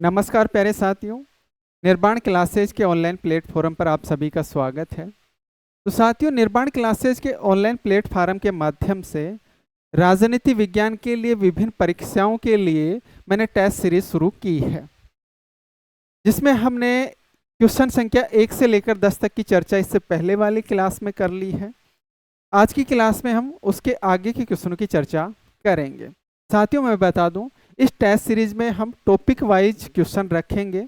नमस्कार प्यारे साथियों। निर्माण क्लासेज के ऑनलाइन प्लेटफॉर्म पर आप सभी का स्वागत है। तो साथियों, निर्माण क्लासेज के ऑनलाइन प्लेटफॉर्म के माध्यम से राजनीति विज्ञान के लिए विभिन्न परीक्षाओं के लिए मैंने टेस्ट सीरीज शुरू की है, जिसमें हमने क्वेश्चन संख्या 1 से लेकर 10 तक की चर्चा इससे पहले वाली क्लास में कर ली है। आज की क्लास में हम उसके आगे के क्वेश्चनों की चर्चा करेंगे। साथियों, मैं बता दूं, इस टेस्ट सीरीज में हम टॉपिक वाइज क्वेश्चन रखेंगे।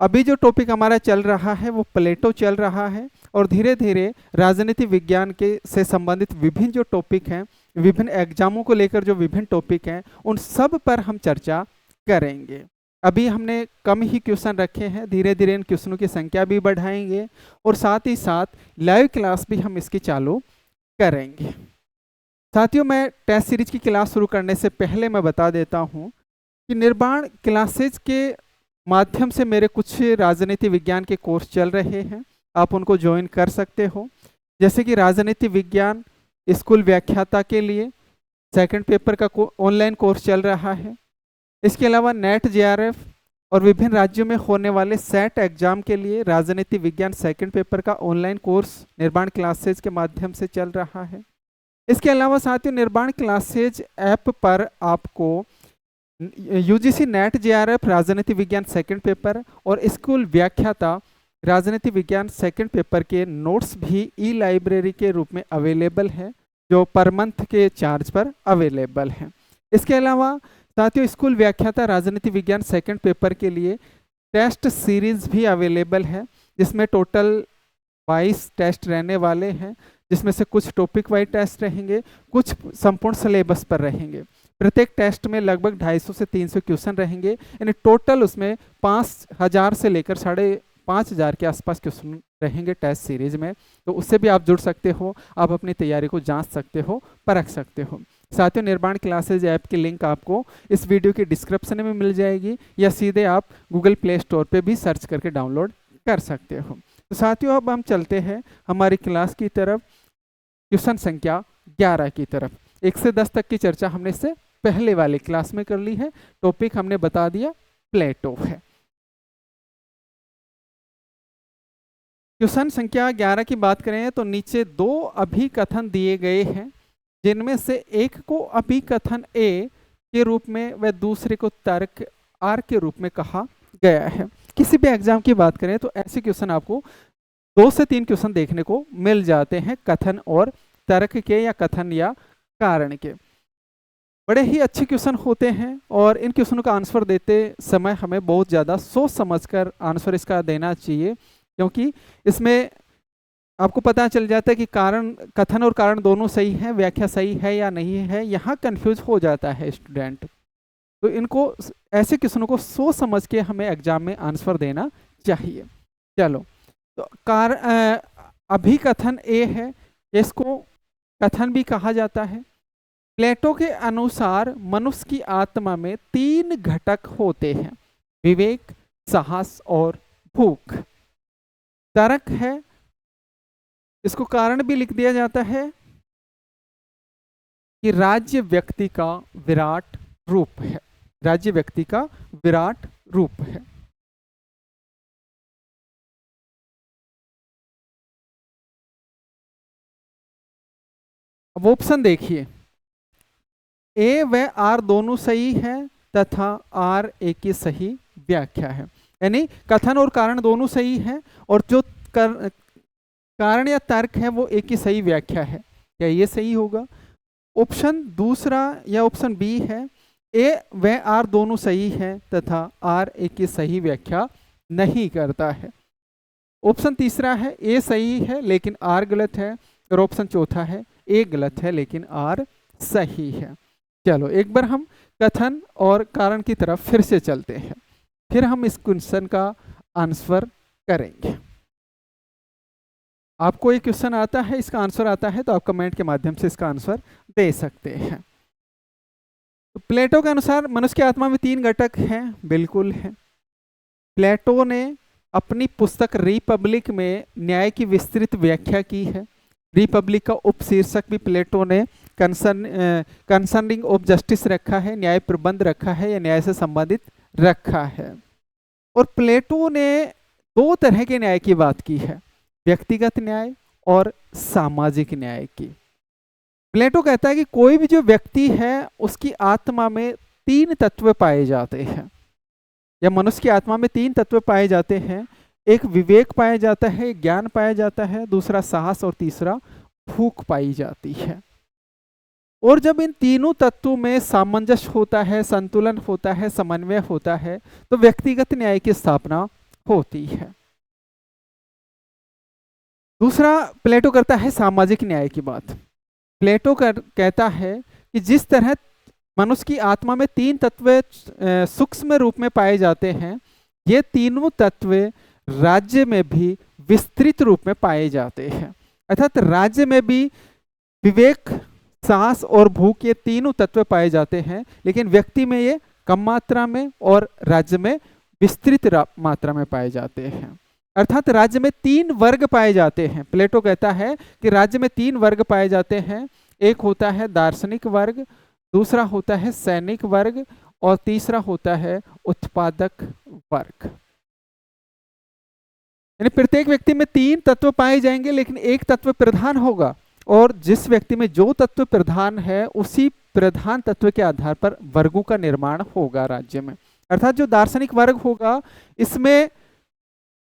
अभी जो टॉपिक हमारा चल रहा है वो प्लेटो चल रहा है, और धीरे धीरे राजनीति विज्ञान के से संबंधित विभिन्न जो टॉपिक हैं, विभिन्न एग्जामों को लेकर जो विभिन्न टॉपिक हैं, उन सब पर हम चर्चा करेंगे। अभी हमने कम ही क्वेश्चन रखे हैं, धीरे धीरे इन क्वेश्चनों की संख्या भी बढ़ाएंगे और साथ ही साथ लाइव क्लास भी हम इसकी चालू करेंगे। साथियों, मैं टेस्ट सीरीज की क्लास शुरू करने से पहले मैं बता देता हूं कि निर्माण क्लासेज के माध्यम से मेरे कुछ राजनीति विज्ञान के कोर्स चल रहे हैं, आप उनको ज्वाइन कर सकते हो। जैसे कि राजनीति विज्ञान स्कूल व्याख्याता के लिए सेकंड पेपर का ऑनलाइन कोर्स चल रहा है। इसके अलावा नेट जेआरएफ और विभिन्न राज्यों में होने वाले सेट एग्जाम के लिए राजनीति विज्ञान सेकंड पेपर का ऑनलाइन कोर्स निर्माण क्लासेज के माध्यम से चल रहा है। इसके अलावा साथियों, निर्माण क्लासेज ऐप पर आपको यूजीसी नेट जेआरएफ राजनीति विज्ञान सेकंड पेपर और स्कूल व्याख्याता राजनीति विज्ञान सेकंड पेपर के नोट्स भी ई लाइब्रेरी के रूप में अवेलेबल है, जो पर मंथ के चार्ज पर अवेलेबल है। इसके अलावा साथियों, स्कूल व्याख्याता राजनीति विज्ञान सेकंड पेपर के लिए टेस्ट सीरीज भी अवेलेबल है, जिसमें टोटल 22 टेस्ट रहने वाले हैं, जिसमें से कुछ टॉपिक वाइज टेस्ट रहेंगे, कुछ संपूर्ण सिलेबस पर रहेंगे। प्रत्येक टेस्ट में लगभग 250 से 300 क्वेश्चन रहेंगे, यानी टोटल उसमें 5000 से लेकर 5500 के आसपास क्वेश्चन रहेंगे टेस्ट सीरीज में। तो उससे भी आप जुड़ सकते हो, आप अपनी तैयारी को जांच सकते हो, परख सकते हो। साथियों, निर्माण क्लासेज ऐप की लिंक आपको इस वीडियो के डिस्क्रिप्शन में मिल जाएगी, या सीधे आप गूगल प्ले स्टोर पे भी सर्च करके डाउनलोड कर सकते हो। तो साथियों, अब हम चलते हैं हमारी क्लास की तरफ, क्वेश्चन संख्या 11 की तरफ। 1 से 10 तक की चर्चा हमने इससे पहले वाली क्लास में कर ली है। टॉपिक हमने बता दिया, प्लेटो है। क्वेश्चन संख्या 11 की बात करें तो नीचे 2 अभिकथन दिए गए हैं, जिनमें से एक को अभिकथन ए के रूप में व दूसरे को तर्क आर के रूप में कहा गया है। किसी भी एग्जाम की बात करें तो ऐसे क्वेश्चन आपको 2 से 3 क्वेश्चन देखने को मिल जाते हैं, कथन और तर्क के, या कथन या कारण के। बड़े ही अच्छे क्वेश्चन होते हैं, और इन क्वेश्चनों का आंसर देते समय हमें बहुत ज़्यादा सोच समझकर आंसर इसका देना चाहिए, क्योंकि इसमें आपको पता चल जाता है कि कारण, कथन और कारण दोनों सही है, व्याख्या सही है या नहीं है। यहाँ कंफ्यूज हो जाता है स्टूडेंट। तो इनको, ऐसे क्वेश्चनों को सोच समझ के हमें एग्जाम में आंसर देना चाहिए। चलो, तो अभिकथन ए है, इसको कथन भी कहा जाता है। प्लेटो के अनुसार मनुष्य की आत्मा में 3 घटक होते हैं, विवेक, साहस और भूख। तर्क है, इसको कारण भी लिख दिया जाता है कि राज्य व्यक्ति का विराट रूप है, राज्य व्यक्ति का विराट रूप है। अब ऑप्शन देखिए, ए व आर दोनों सही है तथा आर ए की सही व्याख्या है। यानी कथन और कारण दोनों सही है, और जो कारण या तर्क है वो ए की सही व्याख्या है। क्या ये सही होगा? ऑप्शन दूसरा या ऑप्शन बी है, ए व आर दोनों सही है तथा आर ए की सही व्याख्या नहीं करता है। ऑप्शन तीसरा है, ए सही है लेकिन आर गलत है, और ऑप्शन चौथा है, ए गलत है लेकिन आर सही है। चलो, एक बार हम कथन और कारण की तरफ फिर से चलते हैं, फिर हम इस क्वेश्चन का आंसर करेंगे। आपको एक क्वेश्चन आता है, इसका आंसर आता है, तो आप कमेंट के माध्यम से इसका आंसर दे सकते हैं। तो प्लेटो के अनुसार मनुष्य की आत्मा में 3 घटक हैं, बिल्कुल है। प्लेटो ने अपनी पुस्तक रिपब्लिक में न्याय की विस्तृत व्याख्या की है। रिपब्लिक का उपशीर्षक भी प्लेटो ने कंसर्निंग ऑफ जस्टिस रखा है, न्याय प्रबंध रखा है, या न्याय से संबंधित रखा है। और प्लेटो ने दो तरह के न्याय की बात की है, व्यक्तिगत न्याय और सामाजिक न्याय की। प्लेटो कहता है कि कोई भी जो व्यक्ति है उसकी आत्मा में तीन तत्व पाए जाते हैं, या मनुष्य की आत्मा में तीन तत्व पाए जाते हैं। एक विवेक पाया जाता है, एक ज्ञान पाया जाता है, दूसरा साहस और तीसरा भूख पाई जाती है। और जब इन तीनों तत्वों में सामंजस्य होता है, संतुलन होता है, समन्वय होता है, तो व्यक्तिगत न्याय की स्थापना होती है। दूसरा प्लेटो करता है सामाजिक न्याय की बात। प्लेटो कहता है कि जिस तरह मनुष्य की आत्मा में तीन तत्व सूक्ष्म रूप में पाए जाते हैं, ये तीनों तत्व राज्य में भी विस्तृत रूप में पाए जाते हैं। अर्थात राज्य में भी विवेक, साहस और भूख, ये तीनों तत्व पाए जाते हैं, लेकिन व्यक्ति में ये कम मात्रा में और राज्य में विस्तृत मात्रा में पाए जाते हैं। अर्थात राज्य में तीन वर्ग पाए जाते हैं। प्लेटो कहता है कि राज्य में तीन वर्ग पाए जाते हैं। एक होता है दार्शनिक वर्ग, दूसरा होता है सैनिक वर्ग और तीसरा होता है उत्पादक वर्ग। यानी प्रत्येक व्यक्ति में तीन तत्व पाए जाएंगे, लेकिन एक तत्व प्रधान होगा, और जिस व्यक्ति में जो तत्व प्रधान है उसी प्रधान तत्व के आधार पर वर्गों का निर्माण होगा राज्य में। अर्थात जो दार्शनिक वर्ग होगा इसमें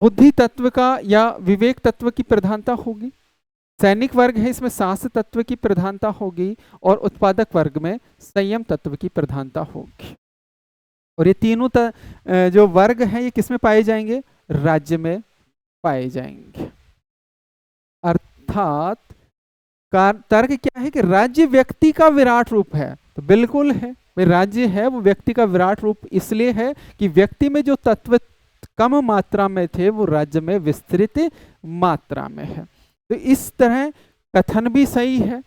बुद्धि तत्व का या विवेक तत्व की प्रधानता होगी, सैनिक वर्ग है इसमें साहस तत्व की प्रधानता होगी, और उत्पादक वर्ग में संयम तत्व की प्रधानता होगी। और ये तीनों जो वर्ग हैं ये किसमें पाए जाएंगे? राज्य में पाए जाएंगे। अर्थात तर्क क्या है कि राज्य व्यक्ति का विराट रूप है, तो बिल्कुल है, भाई राज्य है वो व्यक्ति का विराट रूप इसलिए है कि व्यक्ति में जो तत्व कम मात्रा में थे वो राज्य में विस्तृत मात्रा में है। तो इस तरह कथन भी सही है,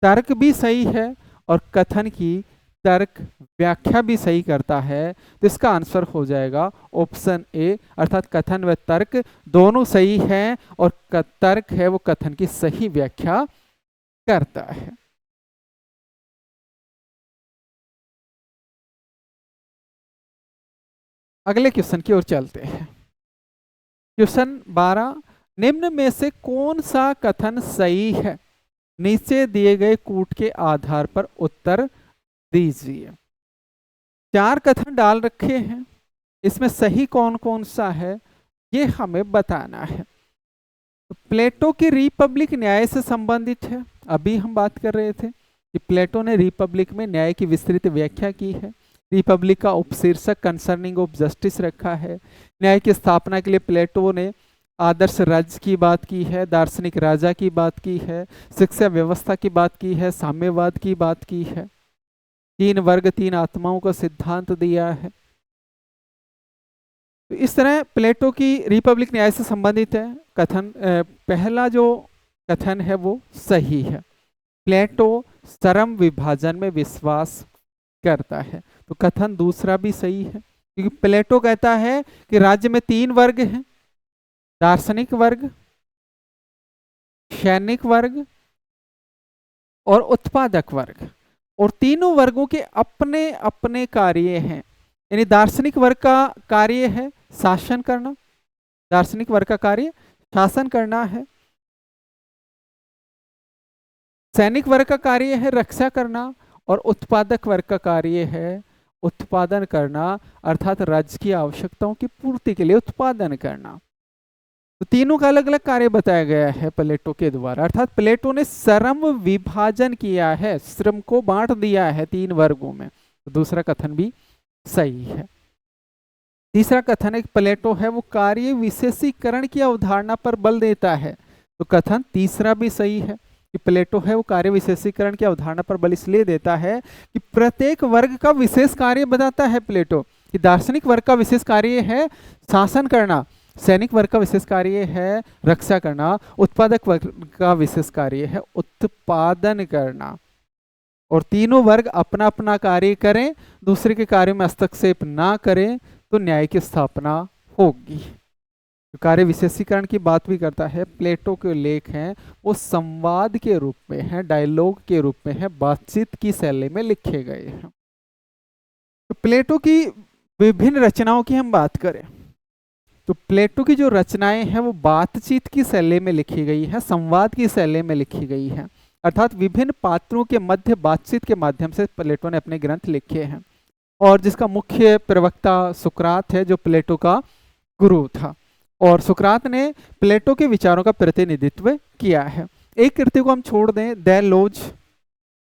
तर्क भी सही है, और कथन की तर्क व्याख्या भी सही करता है। तो इसका आंसर हो जाएगा ऑप्शन ए, अर्थात कथन व तर्क दोनों सही हैं, और तर्क है वो कथन की सही व्याख्या करता है। अगले क्वेश्चन की ओर चलते हैं। क्वेश्चन 12, निम्न में से कौन सा कथन सही है? नीचे दिए गए कूट के आधार पर उत्तर दीजिए। चार कथन डाल रखे हैं, इसमें सही कौन कौन सा है ये हमें बताना है। तो प्लेटो की रिपब्लिक न्याय से संबंधित है। अभी हम बात कर रहे थे कि प्लेटो ने रिपब्लिक में न्याय की विस्तृत व्याख्या की है। रिपब्लिक का उपशीर्षक कंसर्निंग ऑफ जस्टिस रखा है। न्याय की स्थापना के लिए प्लेटो ने आदर्श राज्य की बात की है, दार्शनिक राजा की बात की है, शिक्षा व्यवस्था की बात की है, साम्यवाद की बात की है, तीन वर्ग तीन आत्माओं का सिद्धांत दिया है। तो इस तरह प्लेटो की रिपब्लिक न्याय से संबंधित है कथन। पहला जो कथन है वो सही है। प्लेटो श्रम विभाजन में विश्वास करता है। तो कथन दूसरा भी सही है, क्योंकि प्लेटो कहता है कि राज्य में तीन वर्ग हैं, दार्शनिक वर्ग, सैनिक वर्ग और उत्पादक वर्ग, और तीनों वर्गों के अपने अपने कार्य हैं। यानी दार्शनिक वर्ग का कार्य है शासन करना, दार्शनिक वर्ग का कार्य शासन करना है, सैनिक वर्ग का कार्य है रक्षा करना, और उत्पादक वर्ग का कार्य है उत्पादन करना, अर्थात राज्य की आवश्यकताओं की पूर्ति के लिए उत्पादन करना। तो तीनों का अलग अलग कार्य बताया गया है प्लेटो के द्वारा। अर्थात प्लेटो ने श्रम विभाजन किया है, श्रम को बांट दिया है तीन वर्गों में। तो दूसरा कथन भी सही है। तीसरा कथन एक प्लेटो है वो कार्य विशेषीकरण की अवधारणा पर बल देता है। तो कथन तीसरा भी सही है कि प्लेटो है वो कार्य विशेषीकरण की अवधारणा पर बल इसलिए देता है कि प्रत्येक वर्ग का विशेष कार्य बताता है प्लेटो। कि दार्शनिक वर्ग का विशेष कार्य है शासन करना, सैनिक वर्ग का विशेष कार्य है रक्षा करना, उत्पादक वर्ग का विशेष कार्य है उत्पादन करना। और तीनों वर्ग अपना अपना कार्य करें, दूसरे के कार्य में हस्तक्षेप ना करें, तो न्याय की स्थापना होगी। कार्य विशेषीकरण की बात भी करता है। प्लेटो के लेख हैं वो संवाद के रूप में है, डायलॉग के रूप में है, बातचीत की शैली में लिखे गए हैं। तो प्लेटो की विभिन्न रचनाओं की हम बात करें तो प्लेटो की जो रचनाएं हैं वो बातचीत की शैली में लिखी गई है, संवाद की शैली में लिखी गई है, अर्थात विभिन्न पात्रों के मध्य बातचीत के माध्यम से प्लेटो ने अपने ग्रंथ लिखे हैं। और जिसका मुख्य प्रवक्ता सुकरात है, जो प्लेटो का गुरु था, और सुकरात ने प्लेटो के विचारों का प्रतिनिधित्व किया है। एक कृति को हम छोड़ दें, द लोज,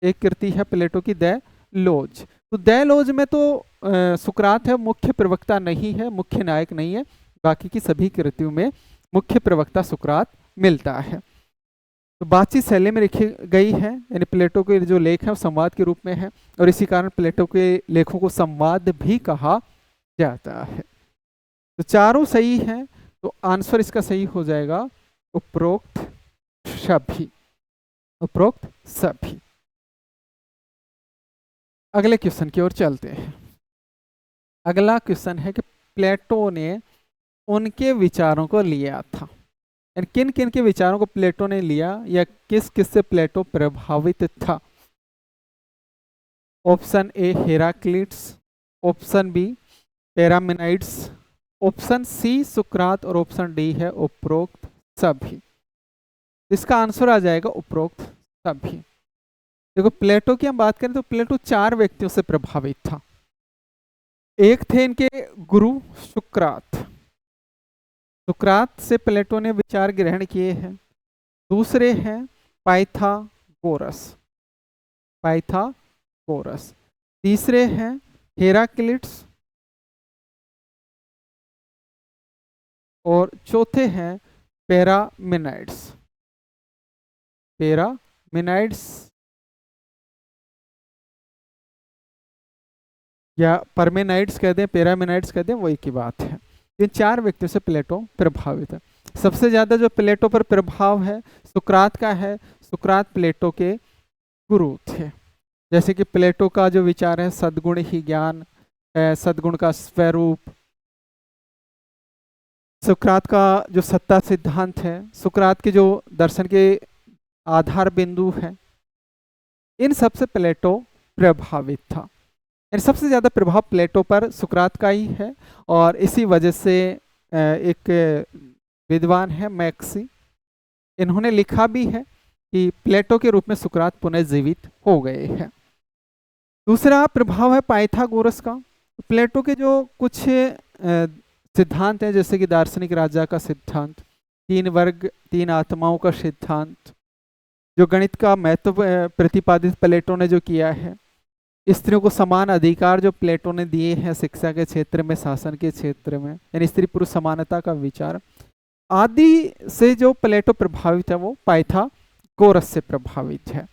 एक कृति है प्लेटो की द लोज। तो द लोज में तो सुकरात है, मुख्य प्रवक्ता नहीं है, मुख्य नायक नहीं है। बाकी की सभी कृतियों में मुख्य प्रवक्ता सुकरात मिलता है। तो बातचीत शैली में लिखी गई है, यानी प्लेटो के जो लेख है वो संवाद के रूप में है, और इसी कारण प्लेटो के लेखों को संवाद भी कहा जाता है। तो चारों सही हैं, तो आंसर इसका सही हो जाएगा उपरोक्त सभी, उपरोक्त सभी। अगले क्वेश्चन की ओर चलते हैं। अगला क्वेश्चन है कि प्लेटो ने उनके विचारों को लिया था, यानी किन किन के विचारों को प्लेटो ने लिया, या किस किस से प्लेटो प्रभावित था। Option A Heraclitus, option B Parmenides, option C सुकरात, और ऑप्शन डी है उपरोक्त सभी। इसका आंसर आ जाएगा उपरोक्त सभी। देखो प्लेटो की हम बात करें तो प्लेटो 4 व्यक्तियों से प्रभावित था। एक थे इनके गुरु सुकरात, सुकरात से प्लेटो ने विचार ग्रहण किए हैं। दूसरे हैं पाइथागोरस, पाइथागोरस। तीसरे हैं हेराक्लिट्स, और चौथे हैं पैरामेनाइड्स, पैरामेनाइड्स या परमेनाइड्स कहते हैं, पैरामेनाइड्स कहते हैं, वही की बात है। इन 4 व्यक्तियों से प्लेटो प्रभावित है। सबसे ज्यादा जो प्लेटो पर प्रभाव है सुकरात का है। सुकरात प्लेटो के गुरु थे। जैसे कि प्लेटो का जो विचार है सद्गुण ही ज्ञान, सद्गुण का स्वरूप, सुकरात का जो सत्ता सिद्धांत है, सुकरात के जो दर्शन के आधार बिंदु है, इन सबसे प्लेटो प्रभावित था। सबसे ज्यादा प्रभाव प्लेटो पर सुकरात का ही है। और इसी वजह से एक विद्वान है मैक्सी, इन्होंने लिखा भी है कि प्लेटो के रूप में सुकरात पुनर्जीवित हो गए हैं। दूसरा प्रभाव है पाइथागोरस का। प्लेटो के जो कुछ सिद्धांत हैं, जैसे कि दार्शनिक राजा का सिद्धांत, 3 वर्ग 3 आत्माओं का सिद्धांत, जो गणित का महत्व प्रतिपादित प्लेटो ने जो किया है, स्त्रियों को समान अधिकार जो प्लेटो ने दिए हैं शिक्षा के क्षेत्र में, शासन के क्षेत्र में, यानी स्त्री पुरुष समानता का विचार आदि से जो प्लेटो प्रभावित है वो पाइथागोरस से प्रभावित है।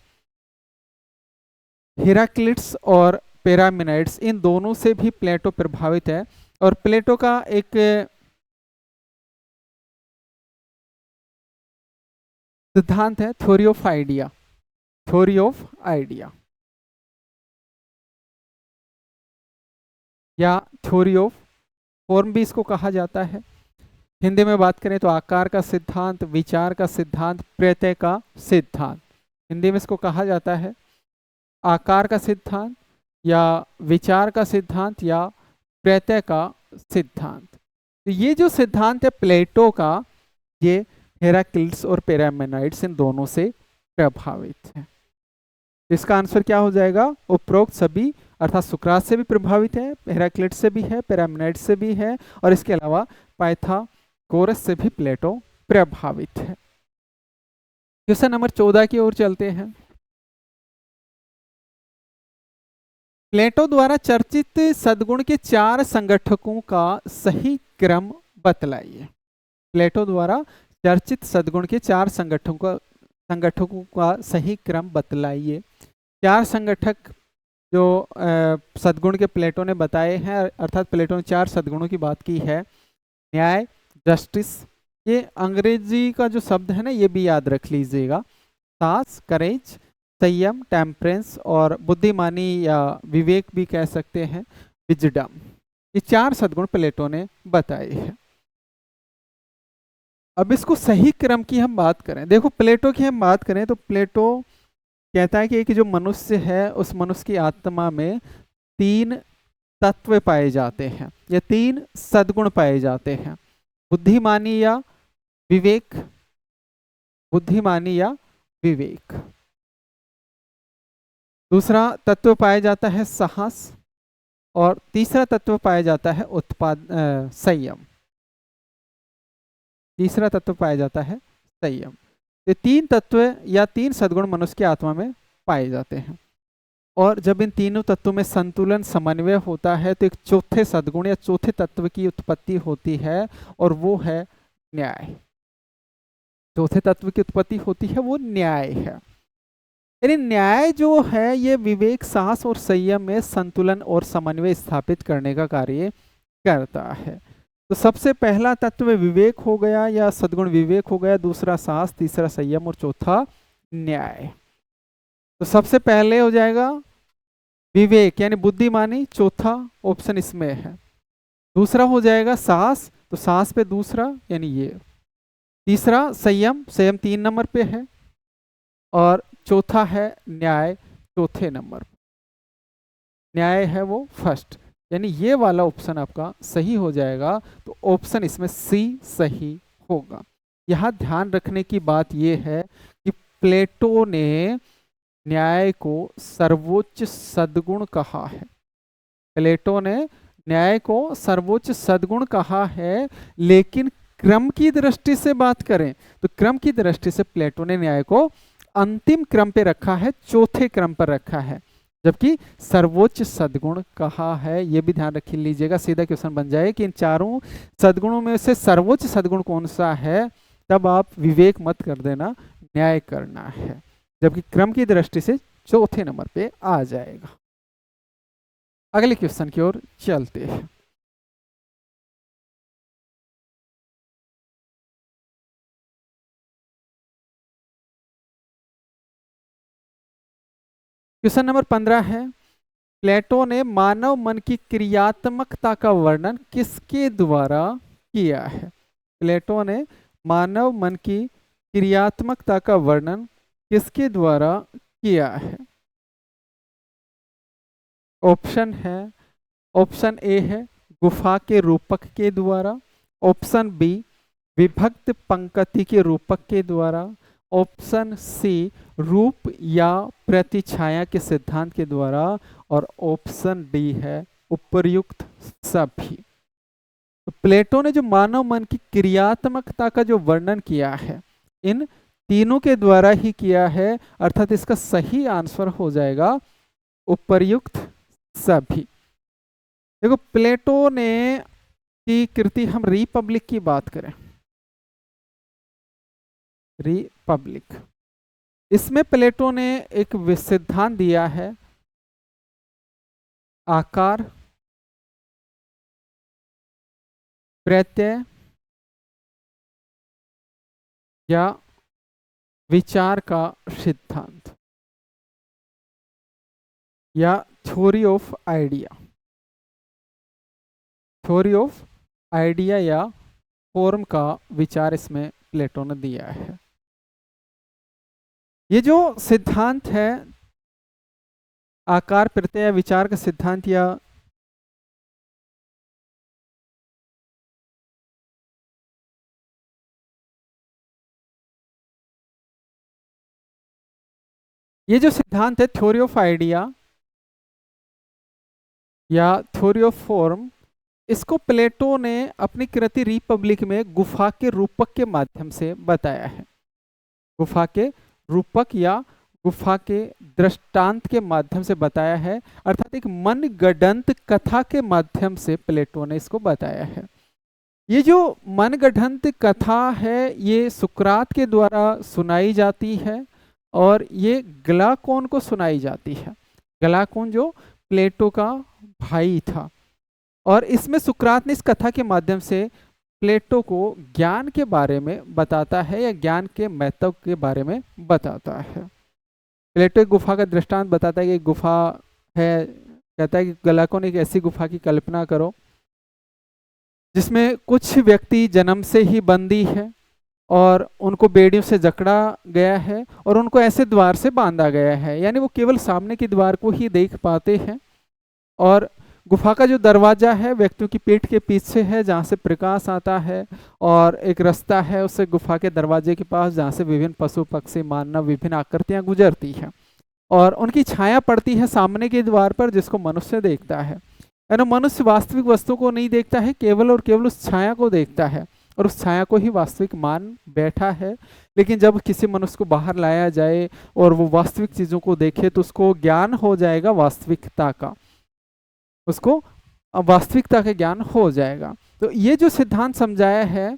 हेराक्लिट्स और पैरामेनाइड्स, इन दोनों से भी प्लेटो प्रभावित है। और प्लेटो का एक सिद्धांत है theory of idea, theory of idea या थ्योरी ऑफ फॉर्म भी इसको कहा जाता है। हिंदी में बात करें तो आकार का सिद्धांत, विचार का सिद्धांत, प्रत्यय का सिद्धांत। हिंदी में इसको कहा जाता है आकार का सिद्धांत या विचार का सिद्धांत या प्रत्यय का सिद्धांत। तो ये जो सिद्धांत है प्लेटो का, ये हेराक्लिट्स और पैरामेनाइड्स इन दोनों से प्रभावित है। इसका आंसर क्या हो जाएगा? उपरोक्त सभी, अर्थात सुकरात से भी प्रभावित है, हेराक्लिट्स से भी है, पैरामेनाइड्स से भी है, और इसके अलावा पाइथागोरस से भी प्लेटो प्रभावित है। क्वेश्चन नंबर 14 की ओर चलते हैं। प्लेटो द्वारा चर्चित सद्गुण के 4 संगठकों का सही क्रम बतलाइए। प्लेटो द्वारा चर्चित सद्गुण के 4 संगठकों का सही क्रम बतलाइए। 4 संगठक जो सद्गुण के प्लेटो ने बताए हैं, अर्थात प्लेटो ने 4 सद्गुणों की बात की है। न्याय, जस्टिस, ये अंग्रेजी का जो शब्द है ना, ये भी याद रख लीजिएगा। साहस, करेज, संयम, टेम्परेंस, और बुद्धिमानी या विवेक भी कह सकते हैं, विजडम। ये 4 सद्गुण प्लेटो ने बताए हैं। अब इसको सही क्रम की हम बात करें, देखो प्लेटो की हम बात करें तो प्लेटो कहता है कि एक जो मनुष्य है उस मनुष्य की आत्मा में 3 तत्व पाए जाते हैं या 3 सद्गुण पाए जाते हैं। बुद्धिमानी या विवेक, बुद्धिमानी या विवेक। दूसरा तत्व पाया जाता है साहस, और तीसरा तत्व पाया जाता है संयम। तीसरा तत्व पाया जाता है संयम। ये तीन तत्व या तीन सद्गुण मनुष्य की आत्मा में पाए जाते हैं, और जब इन तीनों तत्वों में संतुलन समन्वय होता है तो एक चौथे सद्गुण या चौथे तत्व की उत्पत्ति होती है, और वो है न्याय। चौथे तत्व की उत्पत्ति होती है वो न्याय है। यानी न्याय जो है ये विवेक, साहस और संयम में संतुलन और समन्वय स्थापित करने का कार्य करता है। तो सबसे पहला तत्व विवेक हो गया या सद्गुण विवेक हो गया, दूसरा साहस, तीसरा संयम और चौथा न्याय। तो सबसे पहले हो जाएगा विवेक यानी बुद्धिमानी, चौथा ऑप्शन इसमें है। दूसरा हो जाएगा साहस, तो साहस पे दूसरा यानी ये। तीसरा संयम, संयम 3 नंबर पे है, और चौथा है न्याय, चौथे नंबर पर। न्याय है वो फर्स्ट, यानी ये वाला ऑप्शन आपका सही हो जाएगा। तो ऑप्शन इसमें सी सही होगा। यहाँ ध्यान रखने की बात ये है कि प्लेटो ने न्याय को सर्वोच्च सद्गुण कहा है। प्लेटो ने न्याय को सर्वोच्च सद्गुण कहा है, लेकिन क्रम की दृष्टि से बात करें तो क्रम की दृष्टि से प्लेटो ने न्याय को अंतिम क्रम पे रखा है, चौथे क्रम पर रखा है, जबकि सर्वोच्च सद्गुण कहा है। ये भी ध्यान रख लीजिएगा, सीधा क्वेश्चन बन जाए कि इन चारों सद्गुणों में से सर्वोच्च सद्गुण कौन सा है, तब आप विवेक मत कर देना, न्याय करना है, जबकि क्रम की दृष्टि से चौथे नंबर पे आ जाएगा। अगले क्वेश्चन की ओर चलते हैं। क्वेश्चन नंबर 15 है, प्लेटो ने मानव मन की क्रियात्मकता का वर्णन किसके द्वारा किया है? प्लेटो ने मानव मन की क्रियात्मकता का वर्णन किसके द्वारा किया है? ऑप्शन है, ऑप्शन ए है गुफा के रूपक के द्वारा, ऑप्शन बी विभक्त पंक्ति के रूपक के द्वारा, ऑप्शन सी रूप या प्रतिछाया के सिद्धांत के द्वारा, और ऑप्शन डी है उपर्युक्त सभी। तो प्लेटो ने जो मानव मन की क्रियात्मकता का जो वर्णन किया है इन तीनों के द्वारा ही किया है, अर्थात इसका सही आंसर हो जाएगा उपर्युक्त सभी। देखो प्लेटो ने की कृति, हम रिपब्लिक की बात करें, रिपब्लिक, इसमें प्लेटो ने एक सिद्धांत दिया है आकार, प्रत्यय या विचार का सिद्धांत या theory of idea, theory of idea या फॉर्म का विचार इसमें प्लेटो ने दिया है। ये जो सिद्धांत है आकार, प्रत्यय, विचार का सिद्धांत, या ये जो सिद्धांत है थ्योरी ऑफ आइडिया या थ्योरी ऑफ फॉर्म, इसको प्लेटो ने अपनी कृति रिपब्लिक में गुफा के रूपक के माध्यम से बताया है। गुफा के रूपक या गुफा के दृष्टांत के माध्यम से बताया है, अर्थात एक मनगढ़ंत कथा के माध्यम से प्लेटो ने इसको बताया है। ये जो मनगढ़ंत कथा है ये सुकरात के द्वारा सुनाई जाती है, और ये ग्लाकोन को सुनाई जाती है। ग्लाकोन जो प्लेटो का भाई था, और इसमें सुकरात ने इस कथा के माध्यम से प्लेटो को ज्ञान के बारे में बताता है या ज्ञान के महत्व के बारे में बताता है। प्लेटो एक गुफा का दृष्टांत बताता है कि गुफा है, कहता है कि ग्लाकोन एक ऐसी गुफा की कल्पना करो जिसमें कुछ व्यक्ति जन्म से ही बंदी है और उनको बेड़ियों से जकड़ा गया है और उनको ऐसे द्वार से बांधा गया है, यानी वो केवल सामने की द्वार को ही देख पाते हैं, और गुफा का जो दरवाजा है व्यक्तियों की पीठ के पीछे है, जहाँ से प्रकाश आता है, और एक रास्ता है उससे गुफा के दरवाजे के पास, जहाँ से विभिन्न पशु पक्षी मानव विभिन्न आकृतियां गुजरती हैं, और उनकी छाया पड़ती है सामने के द्वार पर, जिसको मनुष्य देखता है। यानी मनुष्य वास्तविक वस्तु को नहीं देखता है, केवल और केवल उस छाया को देखता है, और उस छाया को ही वास्तविक मान बैठा है। लेकिन जब किसी मनुष्य को बाहर लाया जाए और वो वास्तविक चीजों को देखे, तो उसको ज्ञान हो जाएगा वास्तविकता का, उसको वास्तविकता का ज्ञान हो जाएगा। तो ये जो सिद्धांत समझाया है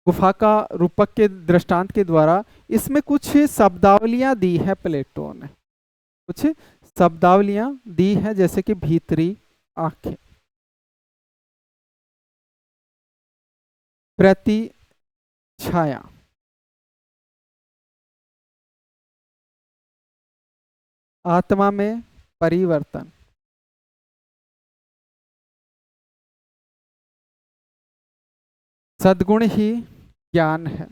गुफा का रूपक के दृष्टांत के द्वारा, इसमें कुछ शब्दावलियां दी है प्लेटो ने, कुछ शब्दावलियां दी है, जैसे कि भीतरी आंखें, प्रति छाया, आत्मा में परिवर्तन, सद्गुण ही ज्ञान है,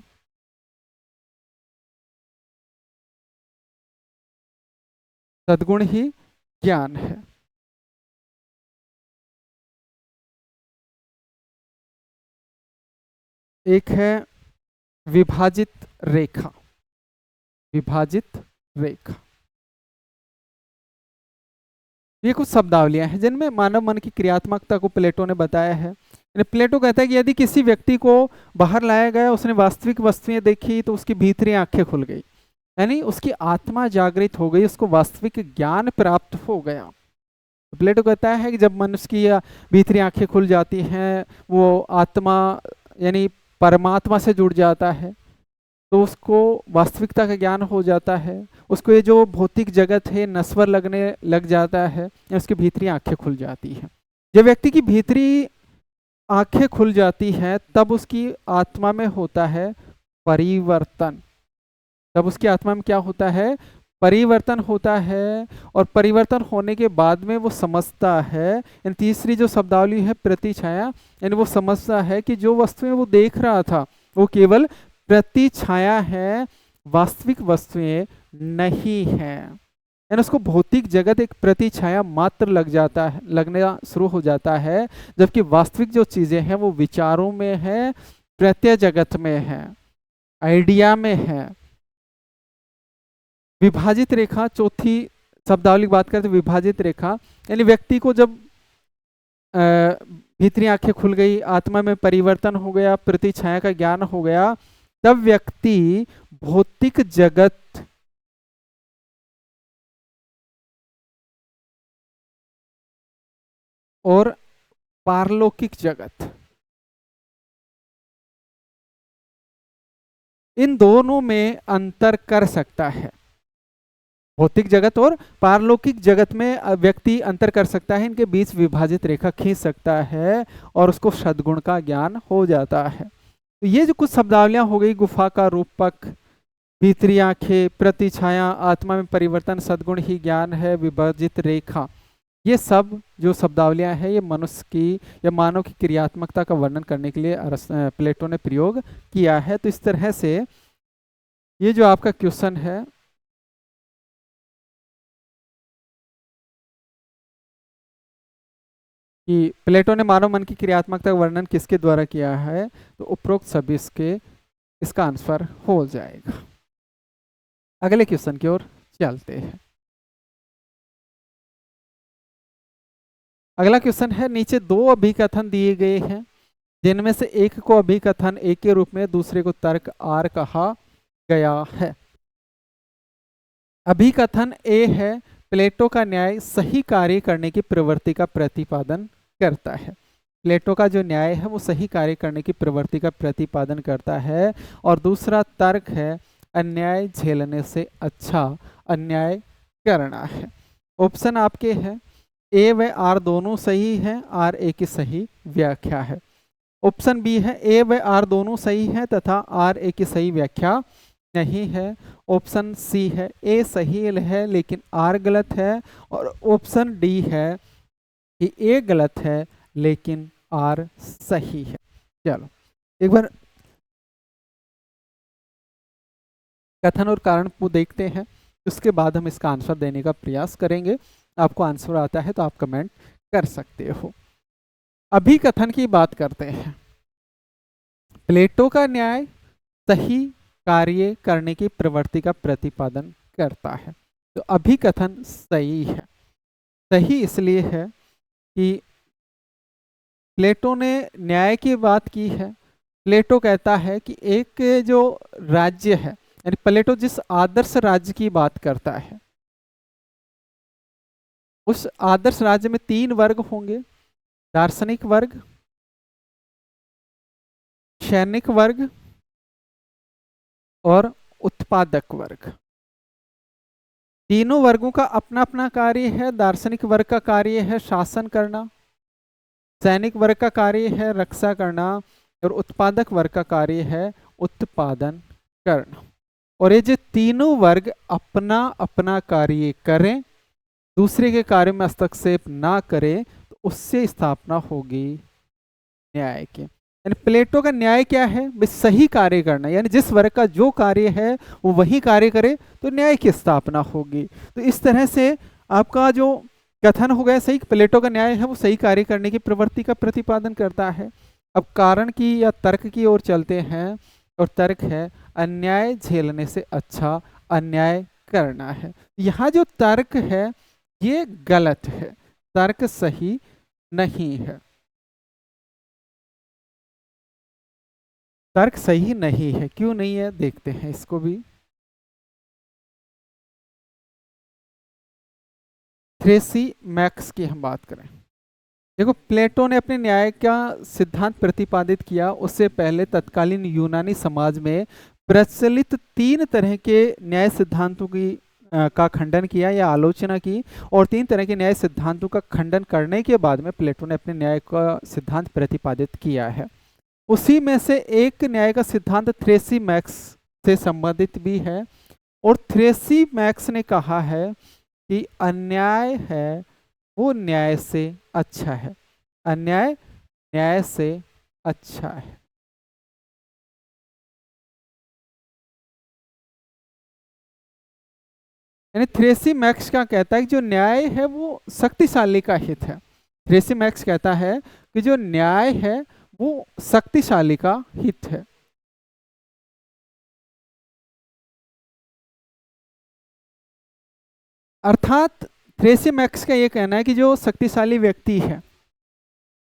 सद्गुण ही ज्ञान है। एक है विभाजित रेखा, विभाजित रेखा। ये कुछ शब्दावलियां हैं जिनमें मानव मन की क्रियात्मकता को प्लेटो ने बताया है। प्लेटो कहता है कि यदि किसी व्यक्ति को बाहर लाया गया, उसने वास्तविक वस्तुएं देखी, तो उसकी भीतरी आंखें खुल गई, यानी उसकी आत्मा जागृत हो गई, उसको वास्तविक ज्ञान प्राप्त हो गया। प्लेटो कहता है कि जब मनुष्य की भीतरी आंखें खुल जाती हैं, वो आत्मा यानी परमात्मा से जुड़ जाता है, तो उसको वास्तविकता का ज्ञान हो जाता है, उसको ये जो भौतिक जगत है नश्वर लगने लग जाता है, उसकी भीतरी आंखें खुल जाती है। जब व्यक्ति की भीतरी आंखें खुल जाती हैं, तब उसकी आत्मा में होता है परिवर्तन, तब उसकी आत्मा में क्या होता है, परिवर्तन होता है। और परिवर्तन होने के बाद में वो समझता है, यानी तीसरी जो शब्दावली है प्रतिछाया, यानी वो समझता है कि जो वस्तुएं वो देख रहा था वो केवल प्रतिछाया है, वास्तविक वस्तुएं नहीं है। यानी उसको भौतिक जगत एक प्रतिछाया मात्र लग जाता है, लगना शुरू हो जाता है, जबकि वास्तविक जो चीजें हैं वो विचारों में है, प्रत्यय जगत में है, आइडिया में है। विभाजित रेखा, चौथी शब्दावली की बात करते विभाजित रेखा, यानी व्यक्ति को जब भीतरी आंखें खुल गई, आत्मा में परिवर्तन हो गया, प्रतिछाया का ज्ञान हो गया, तब व्यक्ति भौतिक जगत और पारलौकिक जगत, इन दोनों में अंतर कर सकता है। भौतिक जगत और पारलौकिक जगत में व्यक्ति अंतर कर सकता है, इनके बीच विभाजित रेखा खींच सकता है, और उसको सद्गुण का ज्ञान हो जाता है। तो ये जो कुछ शब्दावलियां हो गई, गुफा का रूपक, भीतरी आंखें, प्रतिछाया, आत्मा में परिवर्तन, सद्गुण ही ज्ञान है, विभाजित रेखा, ये सब जो शब्दावलियां हैं ये मनुष्य की या मानव की क्रियात्मकता का वर्णन करने के लिए प्लेटो ने प्रयोग किया है। तो इस तरह से ये जो आपका क्वेश्चन है, कि प्लेटो ने मानव मन की क्रियात्मकता का वर्णन किसके द्वारा किया है, तो उपरोक्त सभी इसका आंसर हो जाएगा। अगले क्वेश्चन की ओर चलते हैं। अगला क्वेश्चन है, नीचे दो अभिकथन दिए गए हैं, जिनमें से एक को अभिकथन ए के रूप में, दूसरे को तर्क आर कहा गया है। अभिकथन ए है, प्लेटो का न्याय सही कार्य करने की प्रवृत्ति का प्रतिपादन करता है। प्लेटो का जो न्याय है वो सही कार्य करने की प्रवृत्ति का प्रतिपादन करता है। और दूसरा तर्क है, अन्याय झेलने से अच्छा अन्याय करना है। ऑप्शन आपके हैं, ए व आर दोनों सही है, आर ए की सही व्याख्या है। ऑप्शन बी है, ए व आर दोनों सही है तथा आर ए की सही व्याख्या नहीं है। ऑप्शन सी है, ए सही है लेकिन आर गलत है। और ऑप्शन डी है कि ए गलत है लेकिन आर सही है। चलो एक बार कथन और कारण को देखते हैं, उसके बाद हम इसका आंसर देने का प्रयास करेंगे। आपको आंसर आता है तो आप कमेंट कर सकते हो। अभिकथन की बात करते हैं। प्लेटो का न्याय सही कार्य करने की प्रवृत्ति का प्रतिपादन करता है। तो अभिकथन सही है। सही इसलिए है कि प्लेटो ने न्याय की बात की है। प्लेटो कहता है कि एक जो राज्य है, यानी प्लेटो जिस आदर्श राज्य की बात करता है, उस आदर्श राज्य में 3 वर्ग होंगे। दार्शनिक वर्ग, सैनिक वर्ग और उत्पादक वर्ग। तीनों वर्गों का अपना अपना कार्य है। दार्शनिक वर्ग का कार्य है शासन करना, सैनिक वर्ग का कार्य है रक्षा करना और उत्पादक वर्ग का कार्य है उत्पादन करना। और ये जो तीनों वर्ग अपना अपना कार्य करें, दूसरे के कार्य में हस्तक्षेप ना करें, तो उससे स्थापना होगी न्याय की। यानी प्लेटो का न्याय क्या है? बस सही कार्य करना, यानी जिस वर्ग का जो कार्य है वो वही कार्य करे तो न्याय की स्थापना होगी। तो इस तरह से आपका जो कथन हो गया सही, प्लेटो का न्याय है वो सही कार्य करने की प्रवृत्ति का प्रतिपादन करता है। अब कारण की या तर्क की ओर चलते हैं, और तर्क है अन्याय झेलने से अच्छा अन्याय करना है। यहाँ जो तर्क है ये गलत है, तर्क सही नहीं है। तर्क सही नहीं है, क्यों नहीं है देखते हैं इसको भी। थ्रेसी मैक्स की हम बात करें, देखो प्लेटो ने अपने न्याय का सिद्धांत प्रतिपादित किया, उससे पहले तत्कालीन यूनानी समाज में प्रचलित 3 तरह के न्याय सिद्धांतों की का खंडन किया या आलोचना की, और 3 तरह के न्याय सिद्धांतों का खंडन करने के बाद में प्लेटो ने अपने न्याय का सिद्धांत प्रतिपादित किया है। उसी में से एक न्याय का सिद्धांत थ्रेसी मैक्स से संबंधित भी है। और थ्रेसी मैक्स ने कहा है कि अन्याय है वो न्याय से अच्छा है, अन्याय न्याय से अच्छा है। यानी थ्रेसी मैक्स का कहता है कि जो न्याय है वो शक्तिशाली का हित है। थ्रेसी मैक्स कहता है कि जो न्याय है वो शक्तिशाली का हित है। अर्थात थ्रेसी मैक्स का ये कहना है कि जो शक्तिशाली व्यक्ति है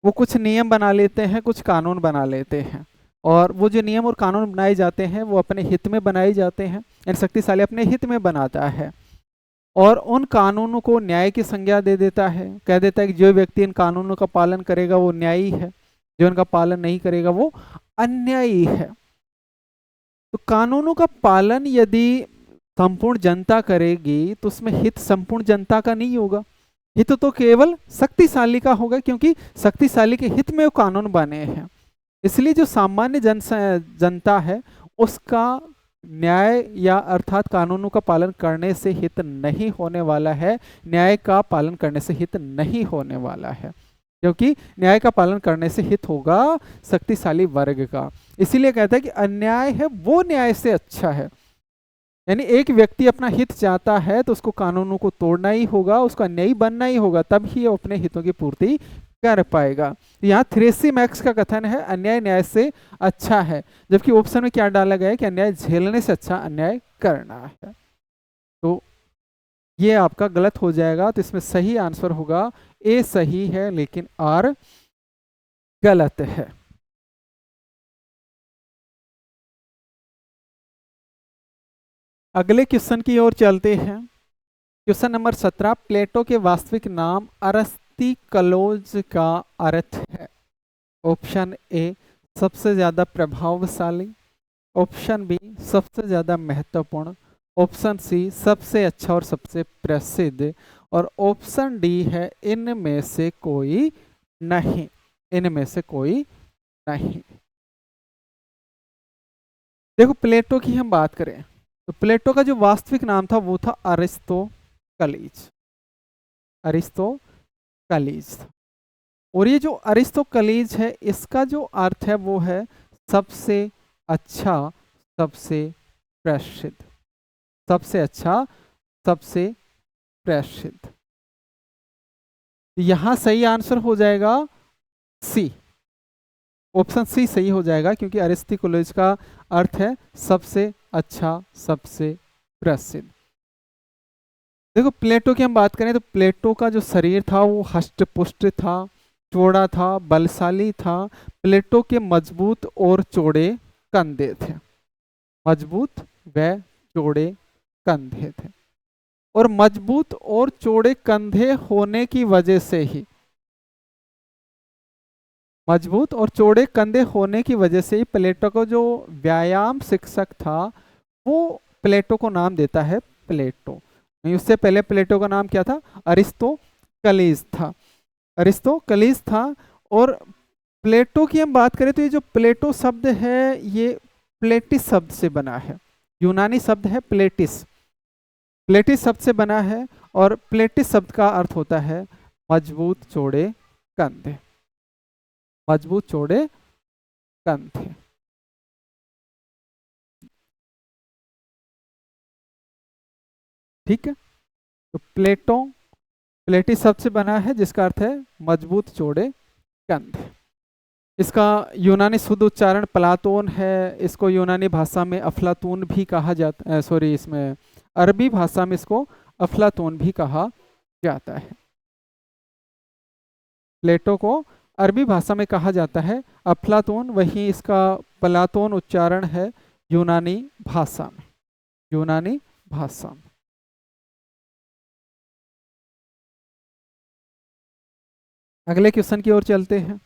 वो कुछ नियम बना लेते हैं, कुछ कानून बना लेते हैं, और वो जो नियम और कानून बनाए जाते हैं वो अपने हित में बनाए जाते हैं, यानी शक्तिशाली अपने हित में बनाता है, और उन कानूनों को न्याय की संज्ञा दे देता है। कह देता है कि जो व्यक्ति इन कानूनों का पालन करेगा वो न्यायी है, जो इनका पालन नहीं करेगा वो अन्यायी है। तो कानूनों का पालन यदि संपूर्ण जनता करेगी तो उसमें हित संपूर्ण जनता का नहीं होगा, हित तो केवल शक्तिशाली का होगा, क्योंकि शक्तिशाली के हित में वो कानून बने हैं। इसलिए जो सामान्य जनता है उसका न्याय या अर्थात कानूनों का पालन करने से हित नहीं होने वाला है, न्याय का पालन करने से हित नहीं होने वाला है, क्योंकि न्याय का पालन करने से हित होगा शक्तिशाली वर्ग का। इसीलिए कहता है कि अन्याय है वो न्याय से अच्छा है। यानी एक व्यक्ति अपना हित चाहता है तो उसको कानूनों को तोड़ना ही होगा, उसका न्यायी बनना ही होगा, तब ही वो अपने हितों की पूर्ति कर पाएगा। यहाँ थ्रेसी मैक्स का कथन है अन्याय न्याय से अच्छा है, जबकि ऑप्शन में क्या डाला गया है कि अन्याय झेलने से अच्छा अन्याय करना है। तो ये आपका गलत हो जाएगा, तो इसमें सही आंसर होगा ए सही है लेकिन आर गलत है। अगले क्वेश्चन की ओर चलते हैं। क्वेश्चन नंबर 17, प्लेटो के वास्तविक नाम अरस्तिकलोज का अर्थ है। ऑप्शन ए सबसे ज्यादा प्रभावशाली, ऑप्शन बी सबसे ज्यादा महत्वपूर्ण, ऑप्शन सी सबसे अच्छा और सबसे प्रसिद्ध, और ऑप्शन डी है इनमें से कोई नहीं, इनमें से कोई नहीं। देखो प्लेटो की हम बात करें तो प्लेटो का जो वास्तविक नाम था वो था अरिस्तोकलीज, अरिस्तोकलीज। और ये जो अरिस्तोकलीज है इसका जो अर्थ है वो है सबसे अच्छा, सबसे प्रसिद्ध, सबसे अच्छा, सबसे प्रसिद्ध। यहां सही आंसर हो जाएगा सी, ऑप्शन सी सही हो जाएगा, क्योंकि अरिस्टिकोलोज का अर्थ है सबसे अच्छा, सबसे प्रसिद्ध। देखो प्लेटो की हम बात करें तो प्लेटो का जो शरीर था वो हष्ट पुष्ट था, चौड़ा था, बलशाली था। प्लेटो के मजबूत और चौड़े कंधे थे, मजबूत व चौड़े कंधे थे। और मजबूत और चौड़े कंधे होने की वजह से ही, मजबूत और चौड़े कंधे होने की वजह से ही प्लेटो को जो व्यायाम शिक्षक था वो प्लेटो को नाम देता है प्लेटो। नहीं, उससे पहले प्लेटो का नाम क्या था? अरिस्टोकलीज था, अरिस्टोकलीज था। और प्लेटो की हम बात करें तो ये जो प्लेटो शब्द है ये प्लेटिस शब्द से बना है, यूनानी शब्द है प्लेटिस, प्लेटिस शब्द से बना है। और प्लेटिस शब्द का अर्थ होता है मजबूत चौड़े कंधे, मजबूत चौड़े कंधे। ठीक है, तो प्लेटो प्लेटिस शब्द से बना है जिसका अर्थ है मजबूत चौड़े कंधे। इसका यूनानी शुद्ध उच्चारण प्लातोन है। इसको यूनानी भाषा में अफलातून भी कहा जाता है, सॉरी इसमें अरबी भाषा में इसको अफलातून भी कहा जाता है। प्लेटो को अरबी भाषा में कहा जाता है अफलातून, वहीं इसका प्लातोन उच्चारण है यूनानी भाषा में, यूनानी भाषा में। अगले क्वेश्चन की ओर चलते हैं।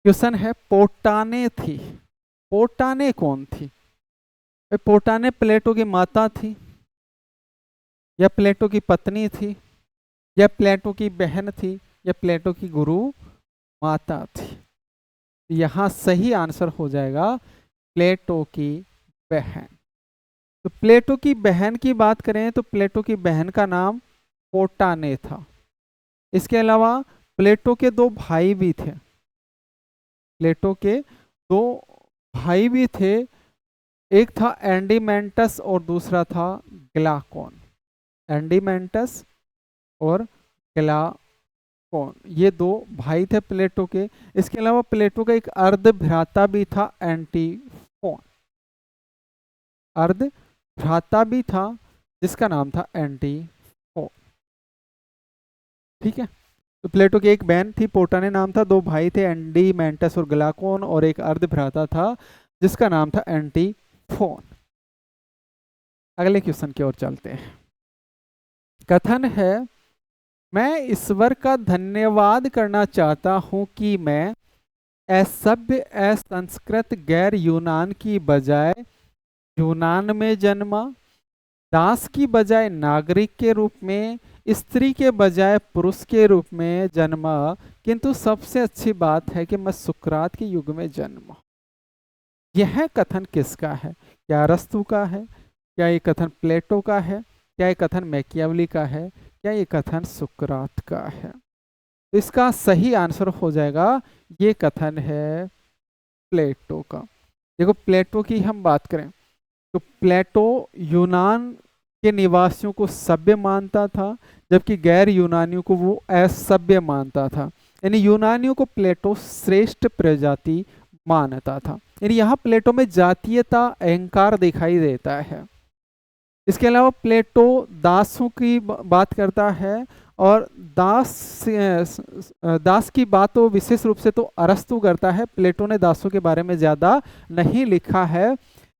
क्वेश्चन है पोटाने थी, पोटाने कौन थी? पोटाने प्लेटो की माता थी, या प्लेटो की पत्नी थी, या प्लेटो की बहन थी, या प्लेटो की गुरु माता थी? यहाँ सही आंसर हो जाएगा प्लेटो की बहन। तो प्लेटो की बहन की बात करें तो प्लेटो की बहन का नाम पोटाने था। इसके अलावा प्लेटो के दो भाई भी थे, प्लेटो के दो भाई भी थे, एक था एंडीमेंटस और दूसरा था ग्लाकोन, एंडीमेंटस और ग्लाकोन, ये दो भाई थे प्लेटो के। इसके अलावा प्लेटो का एक अर्ध भ्राता भी था एंटीफोन, अर्ध भ्राता भी था जिसका नाम था एंटीफोन। ठीक है, तो प्लेटो की एक बहन थी पोटाने नाम था, दो भाई थे एंडीमेंटस और ग्लाकोन, और एक अर्ध भ्राता था जिसका नाम था एंटीफोन। अगले क्वेश्चन की ओर चलते हैं। कथन है, मैं ईश्वर का धन्यवाद करना चाहता हूं कि मैं असभ्य असंस्कृत गैर यूनान की बजाय यूनान में जन्मा, दास की बजाय नागरिक के रूप में, स्त्री के बजाय पुरुष के रूप में जन्मा, किंतु सबसे अच्छी बात है कि मैं सुकरात के युग में जन्मा। यह कथन किसका है? क्या अरस्तु का है? क्या ये कथन प्लेटो का है? क्या ये कथन मैकियावली का है? क्या ये कथन सुकरात का है? तो इसका सही आंसर हो जाएगा ये कथन है प्लेटो का। देखो प्लेटो की हम बात करें तो प्लेटो यूनान के निवासियों को सभ्य मानता था, जबकि गैर यूनानियों को वो असभ्य मानता था। यानी यूनानियों को प्लेटो श्रेष्ठ प्रजाति मानता था। यानी यहाँ प्लेटो में जातीयता अहंकार दिखाई देता है। इसके अलावा प्लेटो दासों की बात करता है, और दास की बात तो विशेष रूप से तो अरस्तु करता है, प्लेटो ने दासों के बारे में ज्यादा नहीं लिखा है।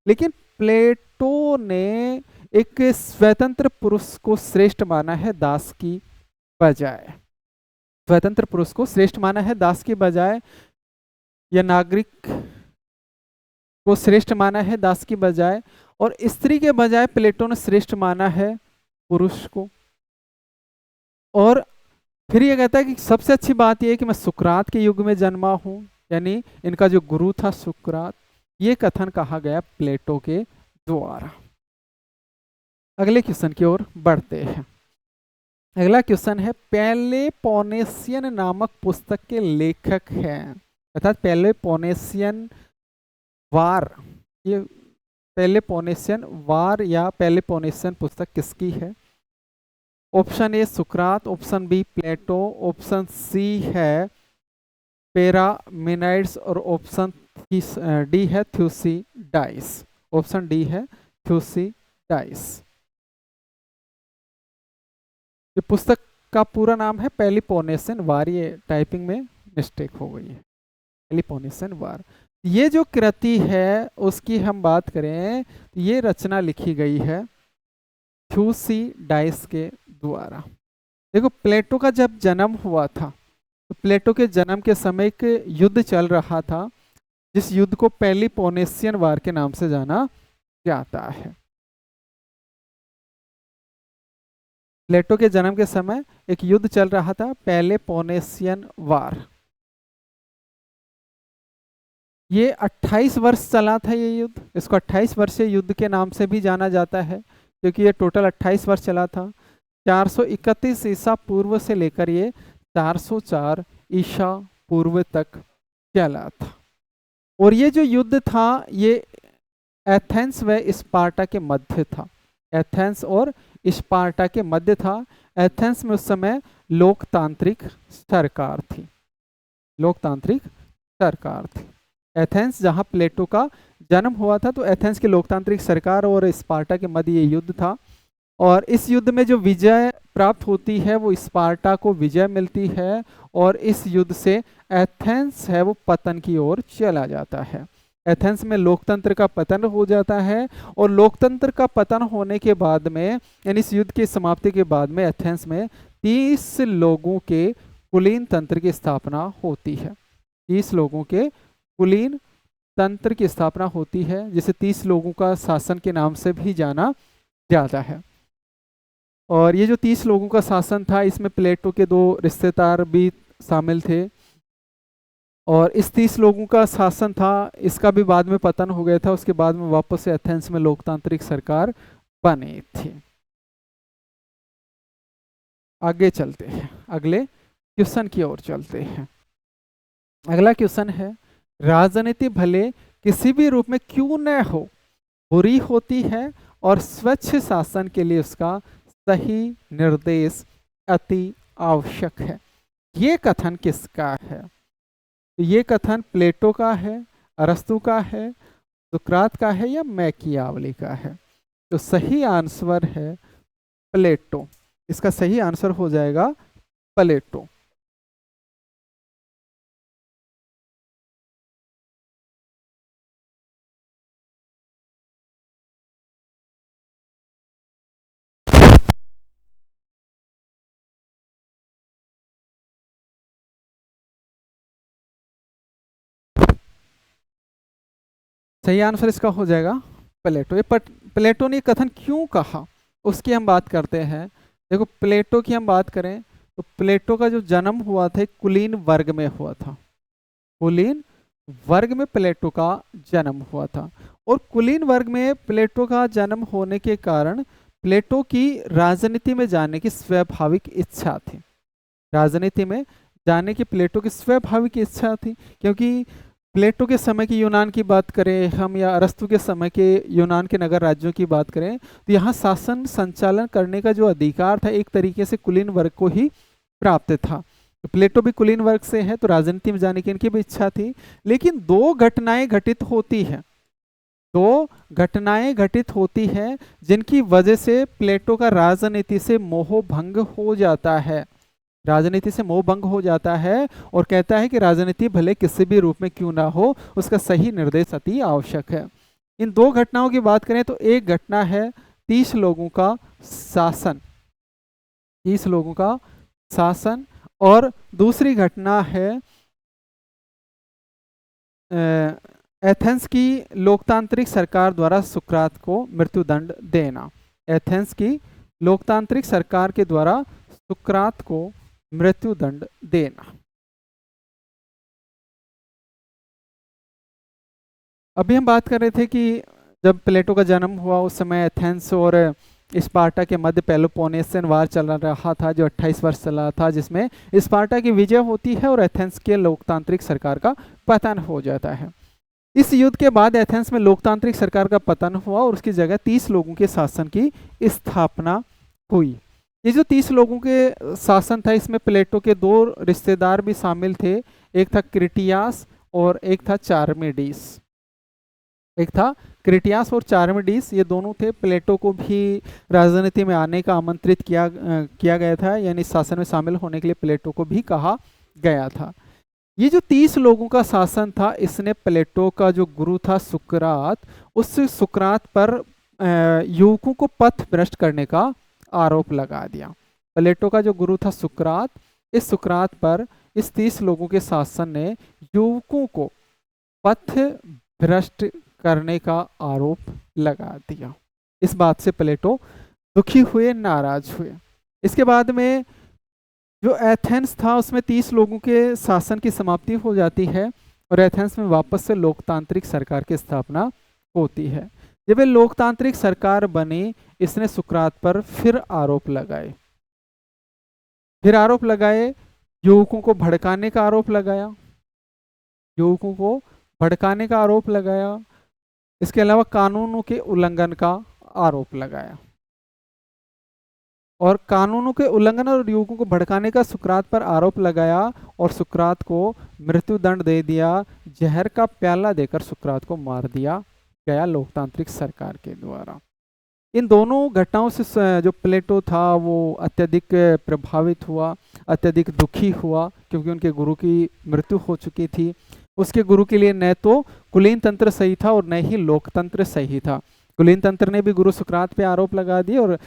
लेकिन प्लेटो ने एक स्वतंत्र पुरुष को श्रेष्ठ माना है दास की बजाय, स्वतंत्र पुरुष को श्रेष्ठ माना है दास की बजाय, या नागरिक को श्रेष्ठ माना है दास की बजाय, और स्त्री के बजाय प्लेटो ने श्रेष्ठ माना है पुरुष को। और फिर ये कहता है कि सबसे अच्छी बात यह है कि मैं सुकरात के युग में जन्मा हूं, यानी इनका जो गुरु था सुकरात। ये कथन कहा गया प्लेटो के द्वारा। अगले क्वेश्चन की ओर बढ़ते हैं। अगला क्वेश्चन है, पेलोपोनेशियन नामक पुस्तक के लेखक हैं, अर्थात पेलोपोनेशियन वार, ये पेलोपोनेशियन वार या पेलोपोनेशियन पुस्तक किसकी है? ऑप्शन ए सुकरात, ऑप्शन बी प्लेटो, ऑप्शन सी है पैरामेनाइड्स और ऑप्शन डी है थ्यूसिडाइस। ऑप्शन डी है थ्यूसिडाइस। ये पुस्तक का पूरा नाम है पेलोपोनेशियन वार, ये टाइपिंग में मिस्टेक हो गई है, पेलोपोनेशियन वार। ये जो कृति है उसकी हम बात करें, ये रचना लिखी गई है थ्यूसिडाइस के द्वारा। देखो प्लेटो का जब जन्म हुआ था तो प्लेटो के जन्म के समय एक युद्ध चल रहा था, जिस युद्ध को पेलोपोनेशियन वार के नाम से जाना जाता है। प्लेटो के जन्म के समय एक युद्ध चल रहा था, पेलोपोनेशियन वार। ये 28 वर्ष चला था ये युद्ध। इसको 28 वर्षीय युद्ध के नाम से भी जाना जाता है, क्योंकि ये टोटल 28 वर्ष चला था। 431 ईसा पूर्व से लेकर ये 404 ईसा पूर्व तक चला था। और ये जो युद्ध था ये एथेंस व स्पार्टा के मध्य था। एथेंस और स्पार्टा के मध्य था। एथेंस में उस समय लोकतांत्रिक सरकार थी, लोकतांत्रिक सरकार थी। एथेंस जहां प्लेटो का जन्म हुआ था, तो एथेंस की लोकतांत्रिक सरकार और स्पार्टा के मध्य ये युद्ध था। और इस युद्ध में जो विजय प्राप्त होती है वो स्पार्टा को विजय मिलती है, और इस युद्ध से एथेंस है वो पतन की ओर चला जाता है। एथेंस में लोकतंत्र का पतन हो जाता है, और लोकतंत्र का पतन होने के बाद में, यानी इस युद्ध की समाप्ति के बाद में, एथेंस में 30 लोगों के कुलीन तंत्र की स्थापना होती है। 30 लोगों के कुलीन तंत्र की स्थापना होती है, जिसे 30 लोगों का शासन के नाम से भी जाना जाता है। और ये जो 30 लोगों का शासन था, इसमें प्लेटो के 2 रिश्तेदार भी शामिल थे। और इस 30 लोगों का शासन था, इसका भी बाद में पतन हो गया था। उसके बाद में वापस से एथेंस में लोकतांत्रिक सरकार बनी थी। आगे चलते हैं, अगले क्वेश्चन की ओर चलते हैं। अगला क्वेश्चन है, राजनीति भले किसी भी रूप में क्यों न हो, बुरी होती है और स्वच्छ शासन के लिए उसका सही निर्देश अति आवश्यक है। ये कथन किसका है? ये कथन प्लेटो का है, अरस्तु का है, सुकरात का है, या मैकियावली का है? तो सही आंसर है प्लेटो। इसका सही आंसर हो जाएगा प्लेटो। सही आंसर इसका हो जाएगा प्लेटो। ये प्लेटो ने कथन क्यों कहा उसकी हम बात करते हैं। देखो प्लेटो की हम बात करें तो प्लेटो का जो जन्म हुआ था कुलीन वर्ग में हुआ था। कुलीन वर्ग में प्लेटो का जन्म हुआ था, और कुलीन वर्ग में प्लेटो का जन्म होने के कारण प्लेटो की राजनीति में जाने की स्वाभाविक इच्छा थी। राजनीति में जाने की प्लेटो की स्वाभाविक इच्छा थी, क्योंकि प्लेटो के समय की यूनान की बात करें हम, या अरस्तु के समय के यूनान के नगर राज्यों की बात करें, तो यहाँ शासन संचालन करने का जो अधिकार था एक तरीके से कुलीन वर्ग को ही प्राप्त था। तो प्लेटो भी कुलीन वर्ग से है, तो राजनीति में जाने की इनकी भी इच्छा थी। लेकिन 2 घटनाएं घटित होती हैं, 2 घटनाएं घटित होती हैं जिनकी वजह से प्लेटो का राजनीति से मोह भंग हो जाता है। राजनीति से मोह भंग हो जाता है और कहता है कि राजनीति भले किसी भी रूप में क्यों ना हो, उसका सही निर्देश अति आवश्यक है। इन 2 घटनाओं की बात करें तो एक घटना है 30 लोगों का शासन, 30 लोगों का शासन, और दूसरी घटना है एथेंस की लोकतांत्रिक सरकार द्वारा सुकरात को मृत्युदंड देना। एथेंस की लोकतांत्रिक सरकार के द्वारा सुकरात को मृत्युदंड देना। अभी हम बात कर रहे थे कि जब प्लेटो का जन्म हुआ उस समय एथेंस और स्पार्टा के मध्य पेलोपोनेशियन वार चल रहा था, जो 28 वर्ष चला था, जिसमें स्पार्टा की विजय होती है और एथेंस के लोकतांत्रिक सरकार का पतन हो जाता है। इस युद्ध के बाद एथेंस में लोकतांत्रिक सरकार का पतन हुआ और उसकी जगह 30 लोगों के शासन की स्थापना हुई। ये जो 30 लोगों के शासन था, इसमें प्लेटो के दो रिश्तेदार भी शामिल थे। एक था क्रिटियास और एक था चार्मिडीस। एक था क्रिटियास और चार्मिडीस, ये दोनों थे। प्लेटो को भी राजनीति में आने का आमंत्रित किया गया था, यानी शासन में शामिल होने के लिए प्लेटो को भी कहा गया था। ये जो 30 लोगों का शासन था, इसने प्लेटो का जो गुरु था सुकरात, उस सुकरात पर युवकों को पथ भ्रष्ट करने का आरोप लगा दिया। प्लेटो का जो गुरु था सुकरात, इस सुकरात पर इस 30 लोगों के शासन ने युवकों को पथ भ्रष्ट करने का आरोप लगा दिया। इस बात से प्लेटो दुखी हुए, नाराज हुए। इसके बाद में जो एथेंस था, उसमें 30 लोगों के शासन की समाप्ति हो जाती है और एथेंस में वापस से लोकतांत्रिक सरकार की स्थापना होती है। जब ये लोकतांत्रिक सरकार बनी, इसने सुकरात पर फिर आरोप लगाए। युवकों को भड़काने का आरोप लगाया। इसके अलावा कानूनों के उल्लंघन का आरोप लगाया। और कानूनों के उल्लंघन और युवकों को भड़काने का सुकरात पर आरोप लगाया और सुकरात को मृत्युदंड दे दिया। जहर का प्याला देकर सुकरात को मार दिया गया लोकतांत्रिक सरकार के द्वारा। इन दोनों घटनाओं से जो प्लेटो था वो अत्यधिक प्रभावित हुआ, अत्यधिक दुखी हुआ, क्योंकि उनके गुरु की मृत्यु हो चुकी थी। उसके गुरु के लिए न तो कुलीन तंत्र सही था और न ही लोकतंत्र सही था। कुलीन तंत्र ने भी गुरु सुकरात पे आरोप लगा दिए और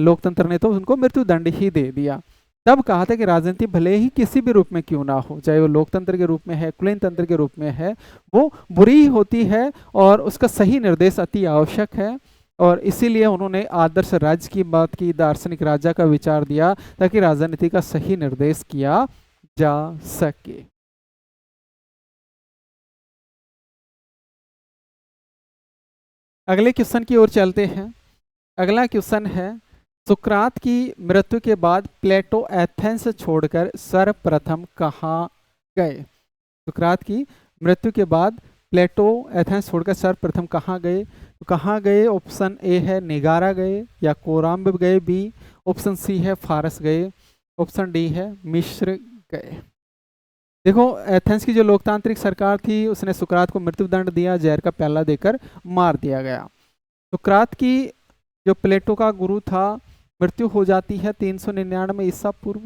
लोकतंत्र ने तो उनको मृत्युदंड ही दे दिया। तब कहा था कि राजनीति भले ही किसी भी रूप में क्यों ना हो, चाहे वो लोकतंत्र के रूप में है, कुलीन तंत्र के रूप में है, वो बुरी होती है और उसका सही निर्देश अति आवश्यक है। और इसीलिए उन्होंने आदर्श राज्य की बात की, दार्शनिक राजा का विचार दिया, ताकि राजनीति का सही निर्देश किया जा सके। अगले क्वेश्चन की ओर चलते हैं। अगला क्वेश्चन है, सुकरात की मृत्यु के बाद प्लेटो एथेंस छोड़कर सर्वप्रथम कहाँ गए? सुकरात की मृत्यु के बाद प्लेटो एथेंस छोड़कर सर्वप्रथम कहाँ गए? तो कहाँ गए? ऑप्शन ए है निगारा गए, या कोराम्ब गए बी, ऑप्शन सी है फारस गए, ऑप्शन डी है मिस्र गए। देखो, एथेंस की जो लोकतांत्रिक सरकार थी उसने सुकरात को मृत्युदंड दिया, जहर का प्याला देकर मार दिया गया। सुकरात की जो प्लेटो का गुरु था, मृत्यु हो जाती है 399 ईसा पूर्व।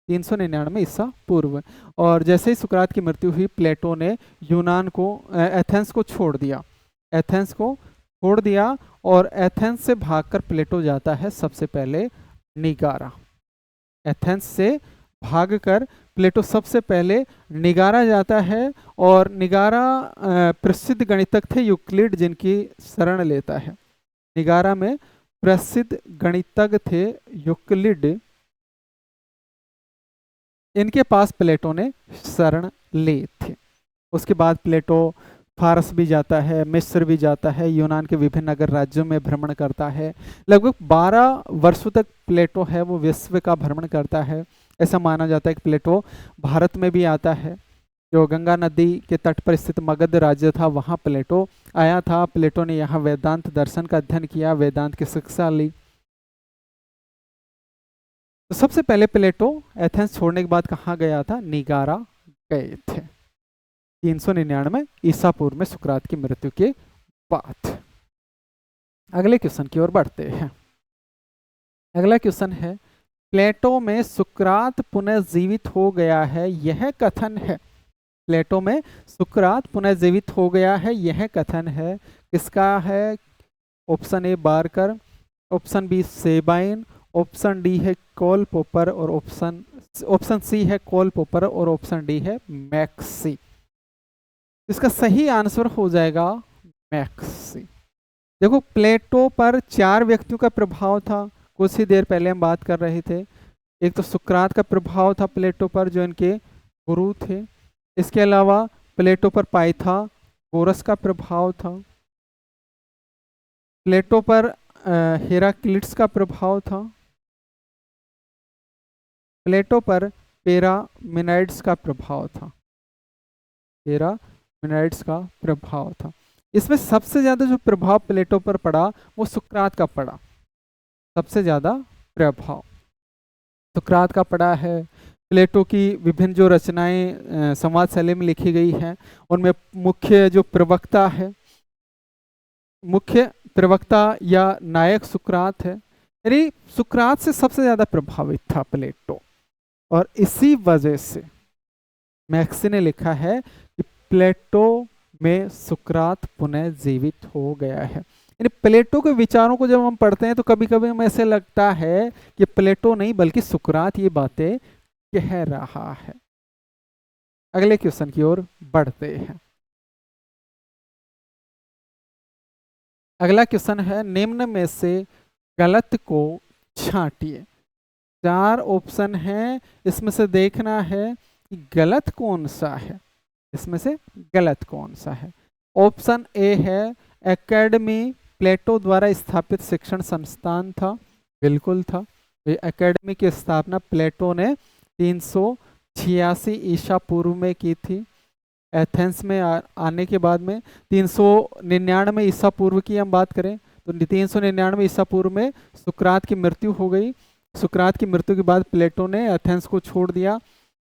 399 ईसा पूर्व। और जैसे ही सुकरात की मृत्यु हुई, प्लेटो ने यूनान को, एथेंस को छोड़ दिया। एथेंस को छोड़ दिया और एथेंस से भागकर प्लेटो जाता है सबसे पहले निगारा। एथेंस से भागकर प्लेटो सबसे पहले निगारा जाता है और निगारा प्रसिद्ध गणितज्ञ थे यूक्लिड, जिनकी शरण लेता है। निगारा में प्रसिद्ध गणितज्ञ थे यूक्लिड, इनके पास प्लेटो ने शरण ली थी। उसके बाद प्लेटो फारस भी जाता है, मिस्र भी जाता है, यूनान के विभिन्न नगर राज्यों में भ्रमण करता है। लगभग 12 वर्षों तक प्लेटो है वो विश्व का भ्रमण करता है। ऐसा माना जाता है कि प्लेटो भारत में भी आता है। जो गंगा नदी के तट पर स्थित मगध राज्य था, वहाँ प्लेटो आया था। प्लेटो ने यहाँ वेदांत दर्शन का अध्ययन किया, वेदांत की शिक्षा ली। तो सबसे पहले प्लेटो एथेंस छोड़ने के बाद कहाँ गया था? निगारा गए थे 399 ईसा पूर्व में, सुकरात की मृत्यु के बाद। अगले क्वेश्चन की ओर बढ़ते हैं। अगला क्वेश्चन है, प्लेटो में सुकरात पुनः जीवित हो गया है, यह कथन है। प्लेटो में सुकरात पुनः जीवित हो गया है, यह कथन है, किसका है? Option A Barker, option B Sabine, option D है कोल पोपर और ऑप्शन सी है कोल पोपर और ऑप्शन डी है मैक्सी। इसका सही आंसर हो जाएगा मैक्सी। देखो, प्लेटो पर 4 व्यक्तियों का प्रभाव था, कुछ ही देर पहले हम बात कर रहे थे। एक तो सुकरात का प्रभाव था प्लेटो पर, जो इनके गुरु थे। इसके अलावा प्लेटो पर पाइथागोरस का प्रभाव था। प्लेटो पर हेराक्लिट्स का प्रभाव था। प्लेटो पर पेरामेनाइड्स का प्रभाव था। पार्मेनिड्स का प्रभाव था। इसमें सबसे ज्यादा जो प्रभाव प्लेटो पर पड़ा वो सुकरात का पड़ा, सबसे ज्यादा प्रभाव सुकरात का पड़ा है। प्लेटो की विभिन्न जो रचनाएं संवाद शैली में लिखी गई हैं उनमें मुख्य जो प्रवक्ता है, मुख्य प्रवक्ता या नायक सुकरात है, यानी सुकरात से सबसे ज्यादा प्रभावित था प्लेटो। और इसी वजह से मैक्सी ने लिखा है कि प्लेटो में सुकरात पुनः जीवित हो गया है। यानी प्लेटो के विचारों को जब हम पढ़ते हैं तो कभी कभी हमें ऐसे लगता है कि प्लेटो नहीं बल्कि सुकरात ये बातें कह रहा है। अगले क्वेश्चन की ओर बढ़ते हैं। अगला क्वेश्चन है, निम्न में से गलत को छांटिए। 4 ऑप्शन है, इसमें से देखना है कि गलत कौन सा है, इसमें से गलत कौन सा है। ऑप्शन ए है एकेडमी प्लेटो द्वारा स्थापित शिक्षण संस्थान था, बिल्कुल था। ये एकेडमी की स्थापना प्लेटो ने 386 ईसा पूर्व में की थी। एथेंस में आने के बाद में 399 ईसा पूर्व की हम बात करें तो 399 ईसा पूर्व में सुकरात की मृत्यु हो गई। सुकरात की मृत्यु के बाद प्लेटो ने एथेंस को छोड़ दिया।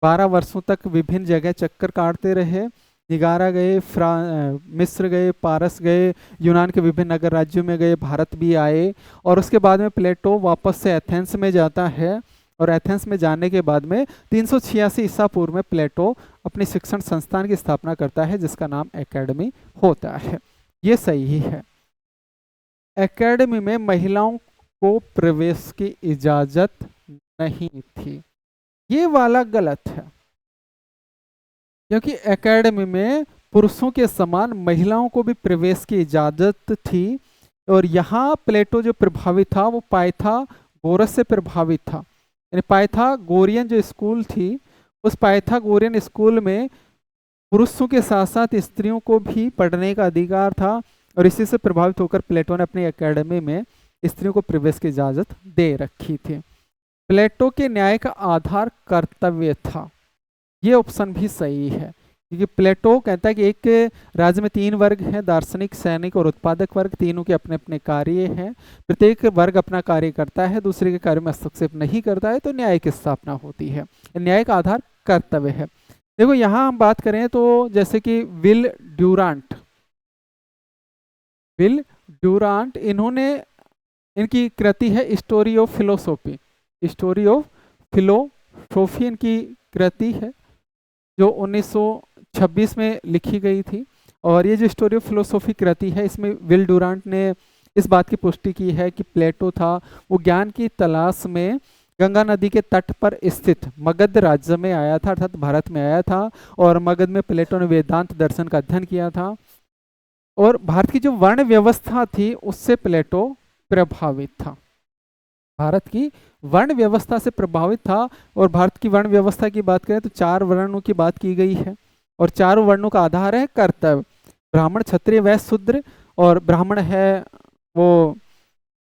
12 वर्षों तक विभिन्न जगह चक्कर काटते रहे। निगारा गए, मिस्र गए, पारस गए, यूनान के विभिन्न नगर राज्यों में गए, भारत भी आए। और उसके बाद में प्लेटो वापस से एथेंस में जाता है। और एथेंस में जाने के बाद में 386 ईसा पूर्व में प्लेटो अपनी शिक्षण संस्थान की स्थापना करता है जिसका नाम एकेडमी होता है। ये सही है। एकेडमी में महिलाओं को प्रवेश की इजाजत नहीं थी, ये वाला गलत है, क्योंकि एकेडमी में पुरुषों के समान महिलाओं को भी प्रवेश की इजाजत थी। और यहाँ प्लेटो जो प्रभावित था वो पाइथागोरस से प्रभावित था। यानी पाइथागोरियन जो स्कूल थी, उस पाइथागोरियन स्कूल में पुरुषों के साथ साथ स्त्रियों को भी पढ़ने का अधिकार था। और इसी से प्रभावित होकर प्लेटो ने अपनी एकेडमी में स्त्रियों को प्रवेश की इजाजत दे रखी थी। प्लेटो के न्याय का आधार कर्तव्य था, ये ऑप्शन भी सही है, क्योंकि प्लेटो कहता है कि एक राज्य में 3 वर्ग हैं, दार्शनिक, सैनिक और उत्पादक वर्ग। तीनों के अपने अपने कार्य हैं, प्रत्येक वर्ग अपना कार्य करता है, दूसरे के कार्य में हस्तक्षेप नहीं करता है, तो न्याय की स्थापना होती है। न्याय का आधार कर्तव्य है। देखो यहाँ हम बात करें तो जैसे कि विल ड्यूरांट इन्होंने, इनकी कृति है story of philosophy. Story of philosophy इनकी कृति है जो 1926 में लिखी गई थी। और ये जो स्टोरी ऑफ फिलोसॉफी कृति है, इसमें विल ड्यूरांट ने इस बात की पुष्टि की है कि प्लेटो था वो ज्ञान की तलाश में गंगा नदी के तट पर स्थित मगध राज्य में आया था, अर्थात भारत में आया था। और मगध में प्लेटो ने वेदांत दर्शन का अध्ययन किया था। और भारत की जो वर्ण व्यवस्था थी उससे प्लेटो प्रभावित था, भारत की वर्ण व्यवस्था से प्रभावित था। और भारत की वर्ण व्यवस्था की बात करें तो 4 वर्णों की बात की गई है, और 4 वर्णों का आधार है कर्तव्य। ब्राह्मण, क्षत्रिय, वैश्य, शूद्र। और ब्राह्मण है वो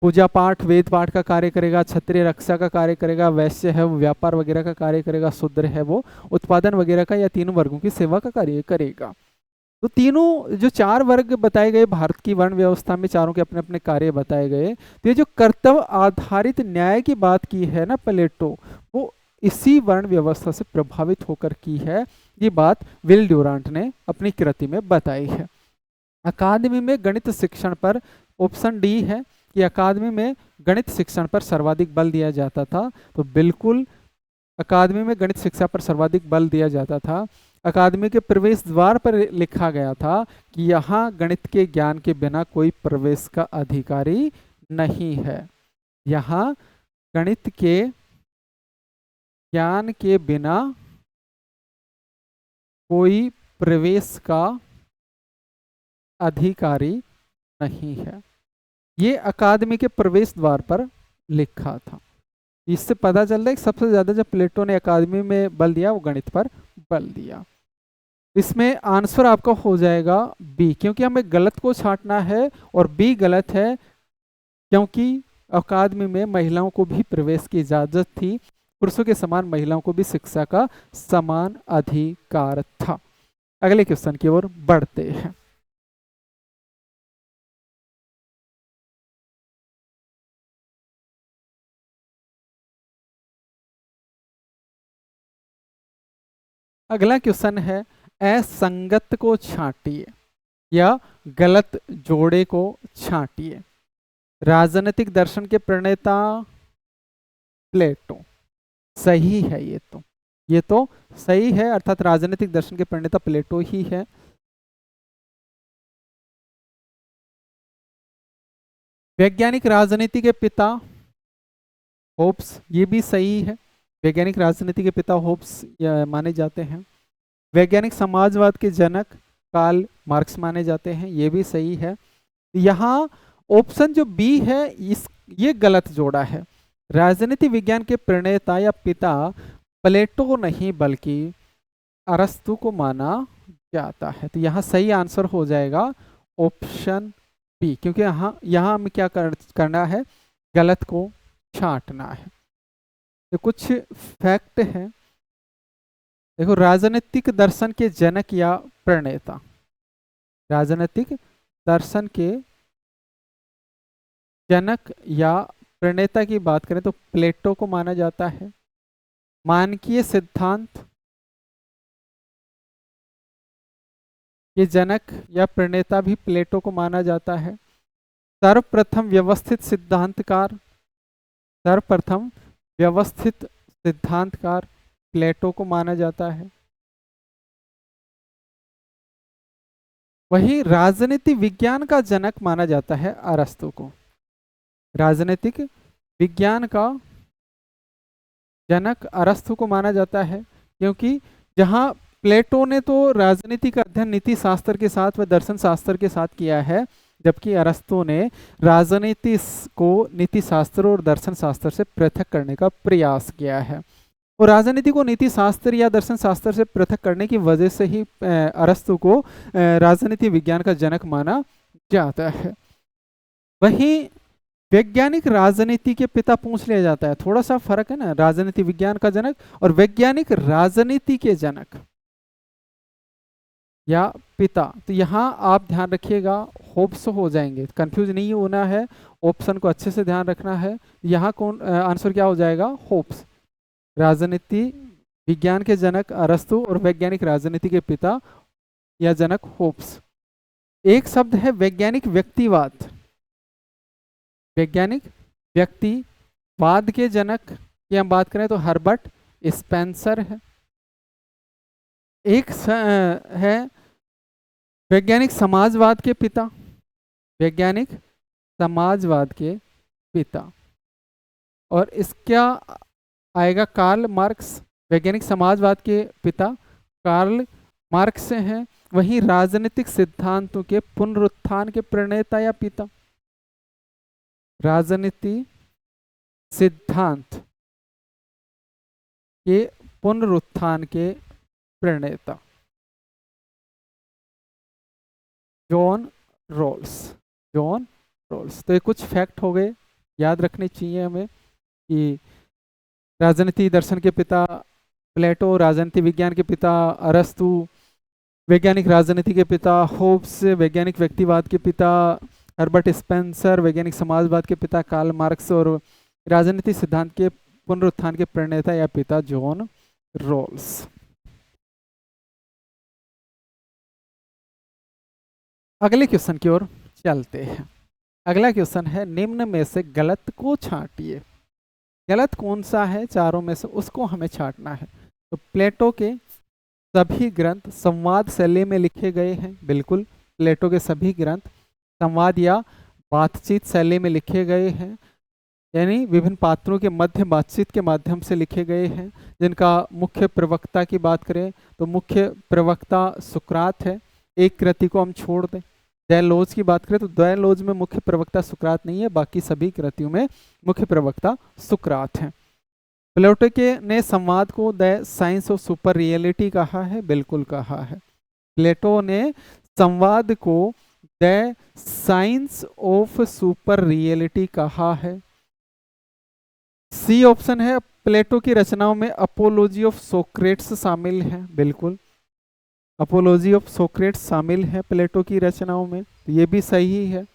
पूजा पाठ वेद पाठ का कार्य करेगा, क्षत्रिय रक्षा का कार्य करेगा, वैश्य है वो व्यापार वगैरह का कार्य करेगा, शूद्र है वो उत्पादन वगैरह का या तीनों वर्गों की सेवा का कार्य करेगा। तो तीनों जो 4 वर्ग बताए गए भारत की वर्ण व्यवस्था में, चारों के अपने अपने कार्य बताए गए। तो ये जो कर्तव्य आधारित न्याय की बात की है ना प्लेटो, वो इसी वर्ण व्यवस्था से प्रभावित होकर की है। ये बात विल ड्यूरांट ने अपनी कृति में बताई है। अकादमी में गणित शिक्षण पर ऑप्शन डी है कि अकादमी में गणित शिक्षण पर सर्वाधिक बल दिया जाता था। तो बिल्कुल अकादमी में गणित शिक्षा पर सर्वाधिक बल दिया जाता था। अकादमी के प्रवेश द्वार पर लिखा गया था कि यहाँ गणित के ज्ञान के बिना कोई प्रवेश का अधिकारी नहीं है। यहाँ गणित के ज्ञान के बिना कोई प्रवेश का अधिकारी नहीं है। ये अकादमी के प्रवेश द्वार पर लिखा था। इससे पता चल रहा है कि सबसे ज्यादा जब प्लेटो ने अकादमी में बल दिया वो गणित पर बल दिया। इसमें आंसर आपका हो जाएगा बी, क्योंकि हमें गलत को छांटना है और बी गलत है, क्योंकि अकादमी में महिलाओं को भी प्रवेश की इजाजत थी, पुरुषों के समान महिलाओं को भी शिक्षा का समान अधिकार था। अगले क्वेश्चन की ओर बढ़ते हैं। अगला क्वेश्चन है, असंगत को छांटिए या गलत जोड़े को छांटिए। राजनीतिक दर्शन के प्रणेता प्लेटो। सही है ये तो सही है, अर्थात राजनीतिक दर्शन के प्रणेता प्लेटो ही है। वैज्ञानिक राजनीति के पिता होब्स, ये भी सही है। वैज्ञानिक राजनीति के पिता होब्स माने जाते हैं। वैज्ञानिक समाजवाद के जनक कार्ल मार्क्स माने जाते हैं, ये भी सही है। यहाँ ऑप्शन जो बी है ये गलत जोड़ा है। राजनीति विज्ञान के प्रणेता या पिता प्लेटो नहीं बल्कि अरस्तु को माना जाता है। तो यहाँ सही आंसर हो जाएगा ऑप्शन बी, क्योंकि यहाँ हमें क्या करना है, गलत को छांटना है। तो कुछ फैक्ट है, देखो, राजनीतिक दर्शन के जनक या प्रणेता, राजनीतिक दर्शन के जनक या प्रणेता की बात करें तो प्लेटो को माना जाता है। मानकीय सिद्धांत के जनक या प्रणेता भी प्लेटो को माना जाता है। सर्वप्रथम व्यवस्थित सिद्धांतकार प्लेटो को माना जाता है। वही राजनीति विज्ञान का जनक माना जाता है अरस्तु को। राजनीतिक विज्ञान का जनक अरस्तु को माना जाता है, क्योंकि जहां प्लेटो ने तो राजनीति का अध्ययन नीति शास्त्र के साथ व दर्शन शास्त्र के साथ किया है, जबकि अरस्तु ने राजनीति को नीति शास्त्र और दर्शन शास्त्र से पृथक करने का प्रयास किया है। और राजनीति को नीति शास्त्र या दर्शन शास्त्र से पृथक करने की वजह से ही अरस्तु को राजनीति विज्ञान का जनक माना जाता है। वहीं वैज्ञानिक राजनीति के पिता पूछ लिया जाता है, थोड़ा सा फर्क है ना, राजनीति विज्ञान का जनक और वैज्ञानिक राजनीति के जनक या पिता। तो यहाँ आप ध्यान रखिएगा, होप्स हो जाएंगे, कंफ्यूज नहीं होना है, ऑप्शन को अच्छे से ध्यान रखना है। यहाँ कौन आंसर क्या हो जाएगा, होप्स। राजनीति विज्ञान के जनक अरस्तु और वैज्ञानिक राजनीति के पिता या जनक होप्स। एक शब्द है वैज्ञानिक व्यक्तिवाद। वैज्ञानिक व्यक्तिवाद के जनक की हम बात करें तो हर्बर्ट स्पेंसर है। एक है वैज्ञानिक समाजवाद के पिता, वैज्ञानिक समाजवाद के पिता, और इसका आएगा कार्ल मार्क्स। वैज्ञानिक समाजवाद के पिता कार्ल मार्क्स हैं। वहीं राजनीतिक सिद्धांतों के पुनरुत्थान के प्रणेता या पिता, राजनीति सिद्धांत के पुनरुत्थान के प्रणेता जॉन रॉल्स। तो ये कुछ फैक्ट हो गए, याद रखने चाहिए हमें कि राजनीति दर्शन के पिता प्लेटो, राजनीति विज्ञान के पिता अरस्तु, वैज्ञानिक राजनीति के पिता होब्स, वैज्ञानिक व्यक्तिवाद के पिता हर्बर्ट स्पेंसर, वैज्ञानिक समाजवाद के पिता कार्ल मार्क्स, और राजनीति सिद्धांत के पुनरुत्थान के प्रणेता या पिता जॉन रॉल्स। अगले क्वेश्चन की ओर चलते हैं। अगला क्वेश्चन है, निम्न में से गलत को छांटिए। गलत कौन सा है चारों में से, उसको हमें छांटना है। तो प्लेटो के सभी ग्रंथ संवाद शैली में लिखे गए हैं। बिल्कुल, प्लेटो के सभी ग्रंथ संवाद या बातचीत शैली में लिखे गए हैं, यानी विभिन्न पात्रों के मध्य बातचीत के माध्यम से लिखे गए हैं। जिनका मुख्य प्रवक्ता की बात करें तो मुख्य प्रवक्ता सुकरात है। एक कृति को हम छोड़ दें, डायलॉज की बात करें तो डायलॉज में मुख्य प्रवक्ता सुकरात नहीं है, बाकी सभी कृतियों में मुख्य प्रवक्ता सुकरात है। प्लेटो ने संवाद को the science of super reality कहा है, बिल्कुल कहा है। प्लेटो ने संवाद को the science of super reality कहा है। सी ऑप्शन है, प्लेटो की रचनाओं में अपोलॉजी ऑफ सोक्रेट्स शामिल है, बिल्कुल। अपोलॉजी ऑफ सोक्रेट्स शामिल है प्लेटो की रचनाओं में, तो ये भी सही है।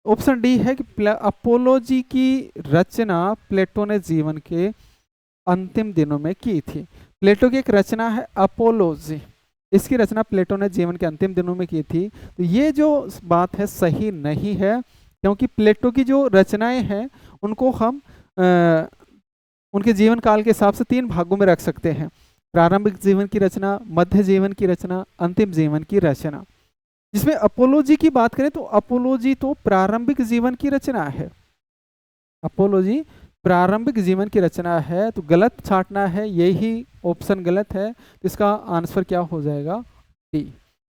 ऑप्शन डी है कि अपोलॉजी की रचना प्लेटो ने जीवन के अंतिम दिनों में की थी। प्लेटो की एक रचना है अपोलॉजी, इसकी रचना प्लेटो ने जीवन के अंतिम दिनों में की थी। तो ये जो बात है सही नहीं है, क्योंकि प्लेटो की जो रचनाएं हैं उनको हम उनके जीवन काल के हिसाब से 3 भागों में रख सकते हैं: प्रारंभिक जीवन की रचना, मध्य जीवन की रचना, अंतिम जीवन की रचना। जिसमें अपोलॉजी की बात करें तो अपोलॉजी तो प्रारंभिक जीवन की रचना है। अपोलॉजी प्रारंभिक जीवन की रचना है, तो गलत छांटना है, यही ऑप्शन गलत है। तो इसका आंसर क्या हो जाएगा? डी,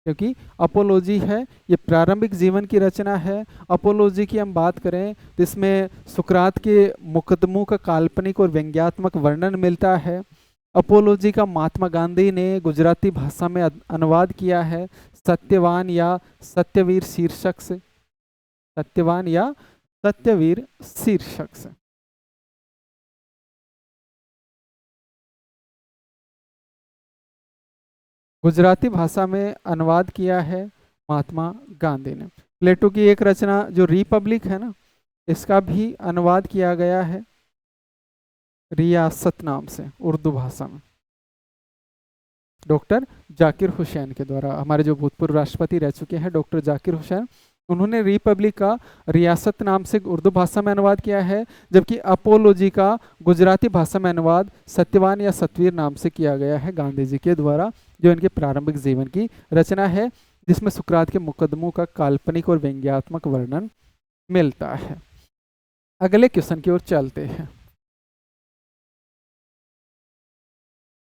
क्योंकि अपोलॉजी है ये प्रारंभिक जीवन की रचना है। अपोलॉजी की हम बात करें तो इसमें सुकरात के मुकदमों का काल्पनिक और व्यंग्यात्मक वर्णन मिलता है। अपोलॉजी का महात्मा गांधी ने गुजराती भाषा में अनुवाद किया है सत्यवान या सत्यवीर शीर्षक से। सत्यवान या सत्यवीर शीर्षक से। गुजराती भाषा में अनुवाद किया है महात्मा गांधी ने। प्लेटो की एक रचना जो रिपब्लिक है ना, इसका भी अनुवाद किया गया है रियासत नाम से उर्दू भाषा में, डॉक्टर जाकिर हुसैन के द्वारा। हमारे जो भूतपूर्व राष्ट्रपति रह चुके हैं डॉक्टर जाकिर हुसैन, उन्होंने रिपब्लिक का रियासत नाम से उर्दू भाषा में अनुवाद किया है, जबकि अपोलॉजी का गुजराती भाषा में अनुवाद सत्यवान या सतवीर नाम से किया गया है गांधी जी के द्वारा, जो इनके प्रारंभिक जीवन की रचना है, जिसमें सुकरात के मुकदमों का काल्पनिक और व्यंग्यात्मक वर्णन मिलता है। अगले क्वेश्चन की ओर चलते हैं।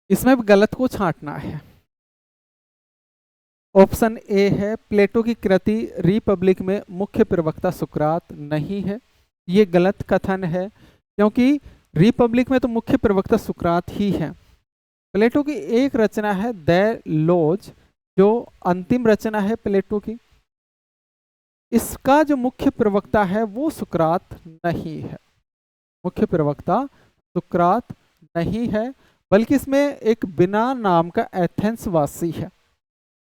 इसमें भी गलत को छांटना है। ऑप्शन ए है प्लेटो की कृति रिपब्लिक में मुख्य प्रवक्ता सुकरात नहीं है। ये गलत कथन है, क्योंकि रिपब्लिक में तो मुख्य प्रवक्ता सुकरात ही है। प्लेटो की एक रचना है द लॉज, जो अंतिम रचना है प्लेटो की, इसका जो मुख्य प्रवक्ता है वो सुकरात नहीं है। मुख्य प्रवक्ता सुकरात नहीं है, बल्कि इसमें एक बिना नाम का एथेंस वासी है।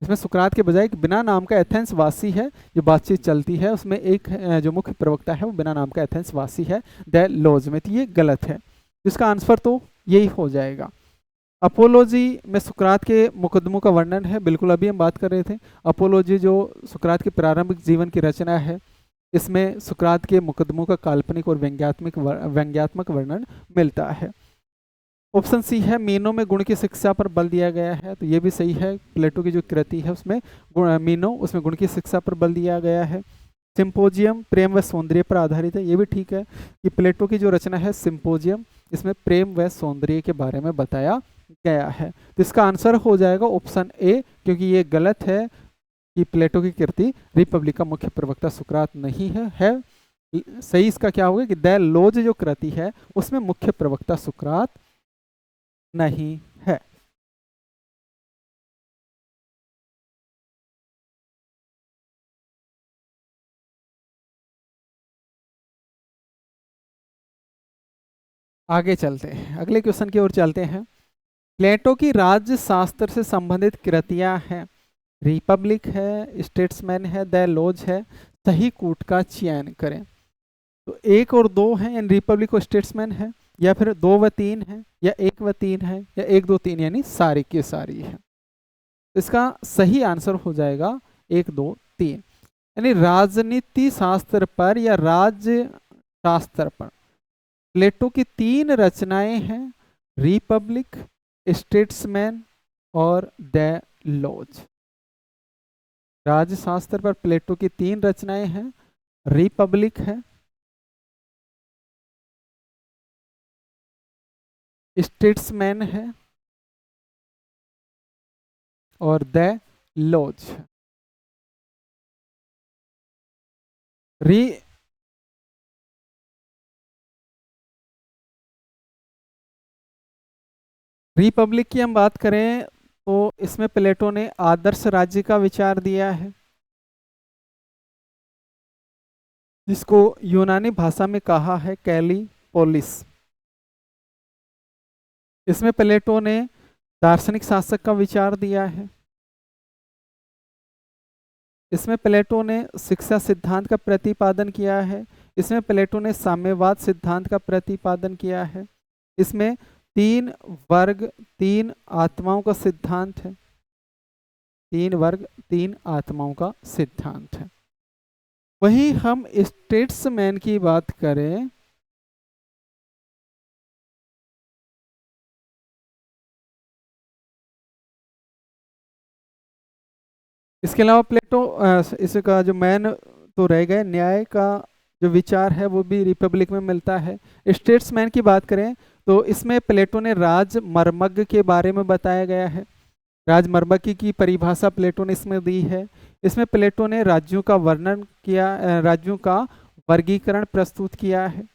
इसमें सुकरात के बजाय एक बिना नाम का एथेंस वासी है, जो बातचीत चलती है उसमें एक जो मुख्य प्रवक्ता है वो बिना नाम का एथेंस वासी है द लॉज में। तो ये गलत है, इसका आंसर तो यही हो जाएगा। अपोलॉजी में सुकरात के मुकदमों का वर्णन है, बिल्कुल अभी हम बात कर रहे थे। अपोलॉजी जो सुकरात के प्रारंभिक जीवन की रचना है, इसमें सुकरात के मुकदमों का काल्पनिक और व्यंग्यात्मक वर्णन मिलता है। ऑप्शन सी है मीनो में गुण की शिक्षा पर बल दिया गया है, तो ये भी सही है। प्लेटो की जो कृति है उसमें मीनो, उसमें गुण की शिक्षा पर बल दिया गया है। सिंपोजियम प्रेम व सौंदर्य पर आधारित है, ये भी ठीक है कि प्लेटो की जो रचना है सिंपोजियम, इसमें प्रेम व सौंदर्य के बारे में बताया गया है। तो इसका आंसर हो जाएगा ऑप्शन ए, क्योंकि ये गलत है कि प्लेटो की कृति रिपब्लिक का मुख्य प्रवक्ता सुकरात नहीं है। सही इसका क्या होगा कि द लॉज जो कृति है उसमें मुख्य प्रवक्ता सुकरात नहीं है। आगे चलते हैं, अगले क्वेश्चन की ओर चलते हैं। प्लेटो की राज्य शास्त्र से संबंधित कृतियां हैं, रिपब्लिक है, स्टेट्समैन है, द लॉज है। सही कूट का चयन करें। तो 1 और 2 है, यानी रिपब्लिक और स्टेट्समैन है, या फिर 2 व 3 है, या 1 व 3 है, या 1 2 3 यानी सारी की सारी है। इसका सही आंसर हो जाएगा 1 2 3, यानी राजनीति शास्त्र पर या राज्य शास्त्र पर प्लेटो की 3 रचनाएं हैं, रिपब्लिक, स्टेट्समैन और द लॉज। राज्यशास्त्र पर प्लेटो की 3 रचनाएं हैं, रिपब्लिक है, स्टेट्समैन है और द लॉज। रिपब्लिक की हम बात करें तो इसमें प्लेटो ने आदर्श राज्य का विचार दिया है, जिसको यूनानी भाषा में कहा है कैलीपोलिस। इसमें प्लेटो ने दार्शनिक शासक का विचार दिया है, इसमें प्लेटो ने शिक्षा सिद्धांत का प्रतिपादन किया है। इसमें प्लेटो ने साम्यवाद सिद्धांत का प्रतिपादन किया है। इसमें 3 वर्ग 3 आत्माओं का सिद्धांत है। 3 वर्ग 3 आत्माओं का सिद्धांत है। वहीं हम स्टेट्समैन की बात करें, इसके अलावा प्लेटो इसका जो मैन तो रह गए, न्याय का जो विचार है वो भी रिपब्लिक में मिलता है। स्टेट्समैन की बात करें तो इसमें प्लेटो ने राजमर्मज्ञ के बारे में बताया गया है। राजमर्मज्ञ की परिभाषा प्लेटो ने इसमें दी है। इसमें प्लेटो ने राज्यों का वर्णन किया, राज्यों का वर्गीकरण प्रस्तुत किया है।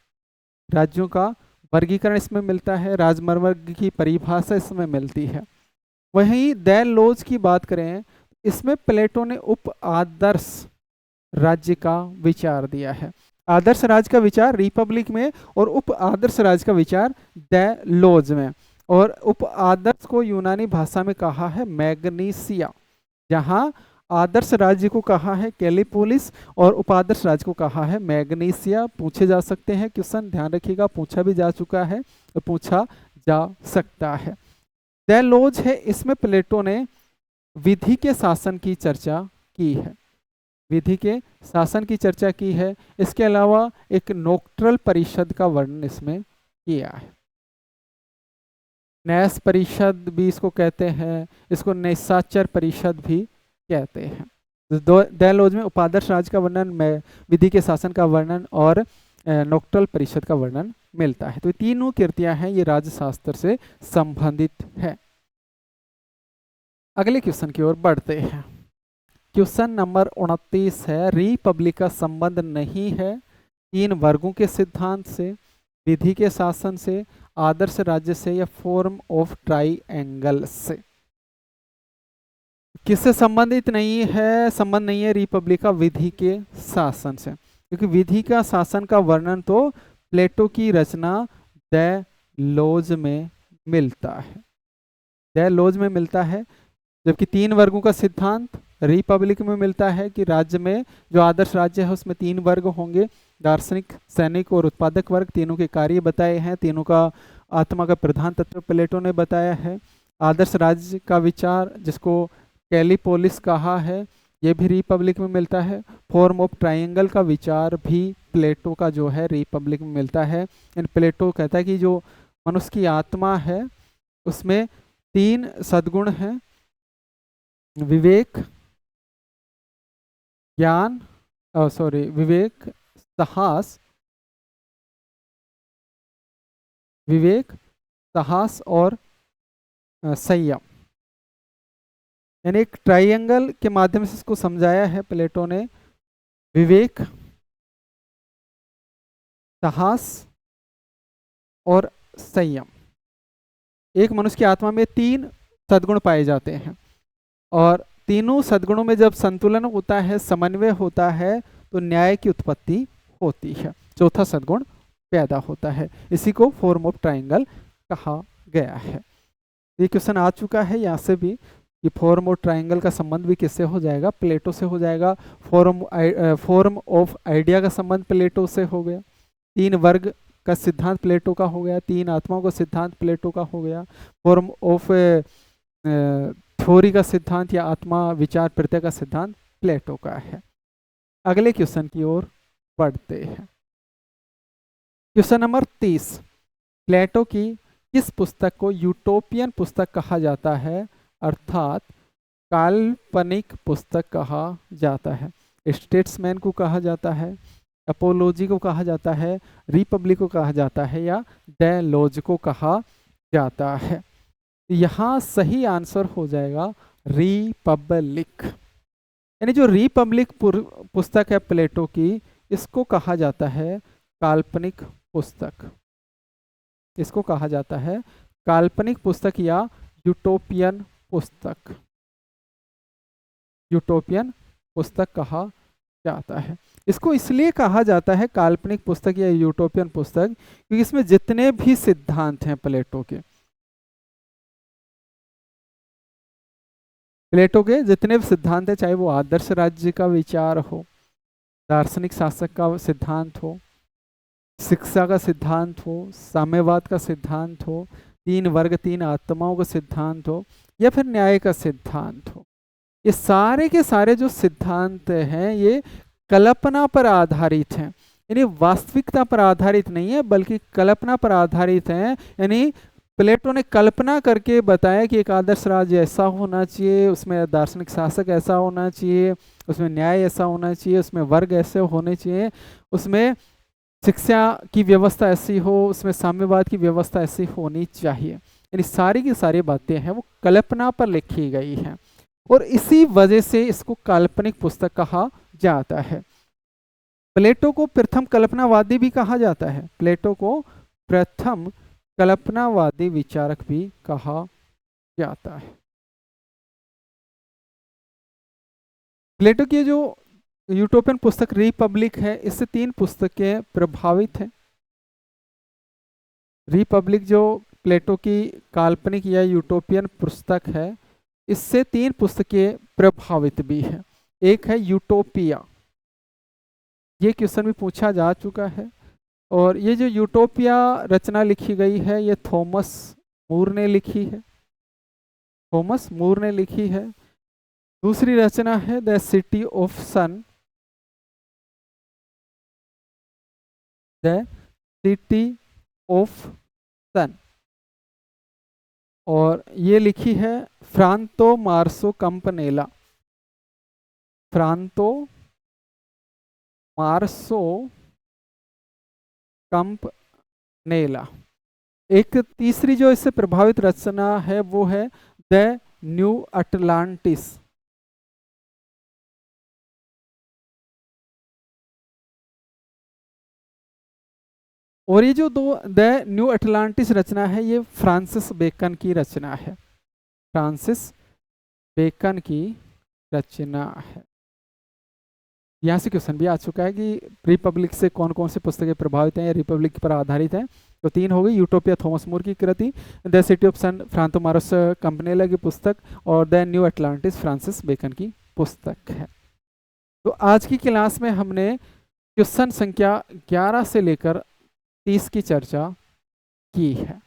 राज्यों का वर्गीकरण इसमें मिलता है, राजमर्मज्ञ की परिभाषा इसमें मिलती है। वहीं दैलोज की बात करें, इसमें प्लेटो ने उप आदर्श राज्य का विचार दिया है। आदर्श राज्य का विचार रिपब्लिक में और उप आदर्श राज्य का विचार दैलोज में। और उप आदर्श को यूनानी भाषा में कहा है मैग्नीसिया, जहां आदर्श राज्य को कहा है कैलिपोलिस और उपादर्श राज्य को कहा है मैग्नीसिया। पूछे जा सकते हैं क्वेश्चन, ध्यान रखिएगा, पूछा भी जा चुका है और पूछा जा सकता है। दैलोज है, इसमें प्लेटो ने विधि के शासन की चर्चा की है। विधि के शासन की चर्चा की है। इसके अलावा एक नोक्ट्रल परिषद का वर्णन इसमें किया है। न्यास परिषद भी इसको कहते हैं, इसको निशाचर परिषद भी कहते हैं। दैलोज में उपादर्श राज्य का वर्णन, में विधि के शासन का वर्णन और नोक्ट्रल परिषद का वर्णन मिलता है। तो ये तीनों कृतियां हैं, ये राजशास्त्र से संबंधित है। अगले क्वेश्चन की ओर बढ़ते हैं। क्वेश्चन नंबर 29 है, रिपब्लिक का संबंध नहीं है 3 वर्गों के सिद्धांत से, विधि के शासन से, आदर्श राज्य से या फॉर्म ऑफ ट्राइएंगल से। किससे संबंधित नहीं है? संबंध नहीं है रिपब्लिक का विधि के शासन से, क्योंकि विधि का शासन का वर्णन तो प्लेटो की रचना दैलोज में मिलता है। दैलोज में मिलता है। जबकि 3 वर्गों का सिद्धांत रिपब्लिक में मिलता है कि राज्य में जो आदर्श राज्य है उसमें 3 वर्ग होंगे, दार्शनिक, सैनिक और उत्पादक वर्ग। तीनों के कार्य बताए हैं, तीनों का आत्मा का प्रधान तत्व प्लेटो ने बताया है। आदर्श राज्य का विचार जिसको कैलिपोलिस कहा है, ये भी रिपब्लिक में मिलता है। फॉर्म ऑफ ट्राइंगल का विचार भी प्लेटो का जो है रिपब्लिक में मिलता है। इन प्लेटो कहता है कि जो मनुष्य की आत्मा है उसमें 3 सद्गुण हैं, विवेक, ज्ञान, विवेक, साहस, साहस और संयम। यानी एक ट्राइंगल के माध्यम से इसको समझाया है प्लेटो ने। विवेक, साहस और संयम। एक मनुष्य की आत्मा में 3 सद्गुण पाए जाते हैं और तीनों सद्गुणों में जब संतुलन होता है, समन्वय होता है, तो न्याय की उत्पत्ति होती है, चौथा सद्गुण पैदा होता है। इसी को फॉर्म ऑफ ट्राइंगल कहा गया है। ये क्वेश्चन आ चुका है यहाँ से भी कि फॉर्म ऑफ ट्राइंगल का संबंध भी किससे हो जाएगा? प्लेटो से हो जाएगा। फॉर्म ऑफ आइडिया का संबंध प्लेटो से हो गया। 3 वर्ग का सिद्धांत प्लेटो का हो गया। 3 आत्माओं का सिद्धांत प्लेटो का हो गया। फॉर्म ऑफ थ्योरी का सिद्धांत या आत्मा विचार प्रत्यय का सिद्धांत प्लेटो का है। अगले क्वेश्चन की ओर बढ़ते हैं। क्वेश्चन नंबर 30, प्लेटो की किस पुस्तक को यूटोपियन पुस्तक कहा जाता है, अर्थात काल्पनिक पुस्तक कहा जाता है? स्टेट्समैन को कहा जाता है, अपोलॉजी को कहा जाता है, रिपब्लिक को कहा जाता है या दैलोज को कहा जाता है? यहाँ सही आंसर हो जाएगा रिपब्लिक। यानी जो रिपब्लिक पुस्तक है प्लेटो की, इसको कहा जाता है काल्पनिक पुस्तक। इसको कहा जाता है काल्पनिक पुस्तक या यूटोपियन पुस्तक। यूटोपियन पुस्तक कहा जाता है। इसको इसलिए कहा जाता है काल्पनिक पुस्तक या यूटोपियन पुस्तक क्योंकि इसमें जितने भी सिद्धांत हैं प्लेटो के, प्लेटो के जितने भी सिद्धांत है, चाहे वो आदर्श राज्य का विचार हो, दार्शनिक शासक का सिद्धांत हो, शिक्षा का सिद्धांत हो, साम्यवाद का सिद्धांत हो, तीन वर्ग तीन आत्माओं का सिद्धांत हो, या फिर न्याय का सिद्धांत हो, ये सारे के सारे जो सिद्धांत हैं ये कल्पना पर आधारित हैं, यानी वास्तविकता पर आधारित नहीं है बल्कि कल्पना पर आधारित हैं। यानी प्लेटो ने कल्पना करके बताया कि एक आदर्श राज्य ऐसा होना चाहिए, उसमें दार्शनिक शासक ऐसा होना चाहिए, उसमें न्याय ऐसा होना चाहिए, उसमें वर्ग ऐसे होने चाहिए, उसमें शिक्षा की व्यवस्था ऐसी हो, उसमें साम्यवाद की व्यवस्था ऐसी होनी चाहिए। यानी सारी की सारी बातें हैं वो कल्पना पर लिखी गई हैं और इसी वजह से इसको काल्पनिक पुस्तक कहा जाता है। प्लेटो को प्रथम कल्पनावादी भी कहा जाता है, प्लेटो को प्रथम कल्पनावादी विचारक भी कहा जाता है। प्लेटो की जो यूटोपियन पुस्तक रिपब्लिक है, इससे तीन पुस्तकें प्रभावित हैं। रिपब्लिक जो प्लेटो की काल्पनिक या यूटोपियन पुस्तक है, इससे तीन पुस्तकें प्रभावित भी हैं। एक है यूटोपिया, ये क्वेश्चन भी पूछा जा चुका है, और ये जो यूटोपिया रचना लिखी गई है ये थॉमस मूर ने लिखी है, थॉमस मूर ने लिखी है। दूसरी रचना है the city of sun, the city of sun, और ये लिखी है फ्रांतो मार्सो कंपनेला, फ्रांतो मार्सो कंपनेला। एक तीसरी जो इससे प्रभावित रचना है वो है द न्यू अटलांटिस, और ये जो दो द न्यू अटलांटिस रचना है ये फ्रांसिस बेकन की रचना है, फ्रांसिस बेकन की रचना है। यहाँ से क्वेश्चन भी आ चुका है कि रिपब्लिक से कौन कौन सी पुस्तकें प्रभावित हैं या रिपब्लिक पर आधारित हैं, तो तीन हो गई, यूटोपिया थॉमस मूर की कृति, द सिटी ऑफ सन फ्रांतो मार्स कंपनेला की पुस्तक, और the new Atlantis Francis Bacon की पुस्तक है। तो आज की क्लास में हमने क्वेश्चन संख्या 11 से लेकर 30 की चर्चा की है।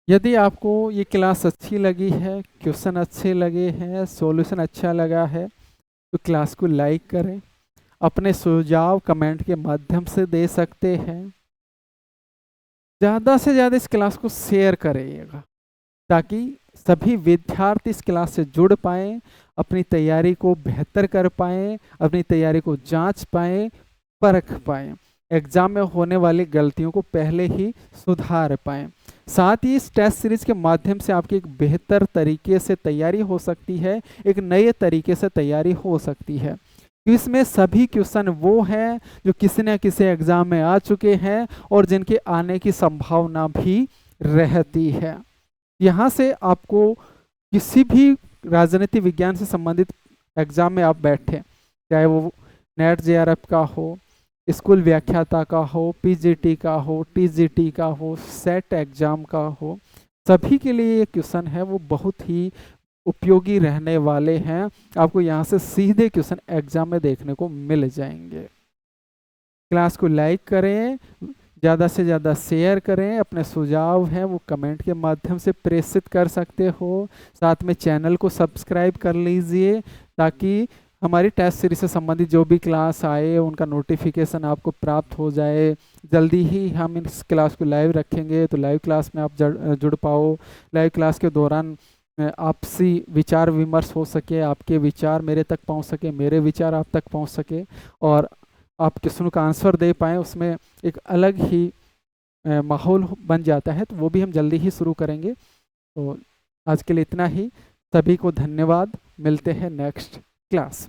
यदि आपको ये क्लास अच्छी लगी है, क्वेश्चन अच्छे लगे हैं, सॉल्यूशन अच्छा लगा है, तो क्लास को लाइक करें, अपने सुझाव कमेंट के माध्यम से दे सकते हैं, ज़्यादा से ज़्यादा इस क्लास को शेयर करिएगा ताकि सभी विद्यार्थी इस क्लास से जुड़ पाएँ, अपनी तैयारी को बेहतर कर पाएँ, अपनी तैयारी को जांच पाएँ, परख पाएँ, एग्जाम में होने वाली गलतियों को पहले ही सुधार पाएँ। साथ ही इस टेस्ट सीरीज के माध्यम से आपकी एक बेहतर तरीके से तैयारी हो सकती है, एक नए तरीके से तैयारी हो सकती है। इसमें सभी क्वेश्चन वो हैं जो किसी न किसी एग्जाम में आ चुके हैं और जिनके आने की संभावना भी रहती है। यहाँ से आपको किसी भी राजनीति विज्ञान से संबंधित एग्जाम में आप बैठे, चाहे वो नेट जेआरएफ का हो, स्कूल व्याख्याता का हो, पीजीटी का हो, टीजीटी का हो, सेट एग्जाम का हो, सभी के लिए ये क्वेश्चन है वो बहुत ही उपयोगी रहने वाले हैं। आपको यहाँ से सीधे क्वेश्चन एग्जाम में देखने को मिल जाएंगे। क्लास को लाइक करें, ज़्यादा से ज़्यादा शेयर करें, अपने सुझाव हैं वो कमेंट के माध्यम से प्रेषित कर सकते हो। साथ में चैनल को सब्सक्राइब कर लीजिए ताकि हमारी टेस्ट सीरीज से संबंधित जो भी क्लास आए उनका नोटिफिकेशन आपको प्राप्त हो जाए। जल्दी ही हम इस क्लास को लाइव रखेंगे तो लाइव क्लास में आप जुड़ पाओ। लाइव क्लास के दौरान आपसी विचार विमर्श हो सके, आपके विचार मेरे तक पहुंच सके, मेरे विचार आप तक पहुंच सके और आप क्वेश्चनों का आंसर दे पाएँ, उसमें एक अलग ही माहौल बन जाता है। तो वो भी हम जल्दी ही शुरू करेंगे। तो आज के लिए इतना ही। सभी को धन्यवाद, मिलते हैं नेक्स्ट क्लास।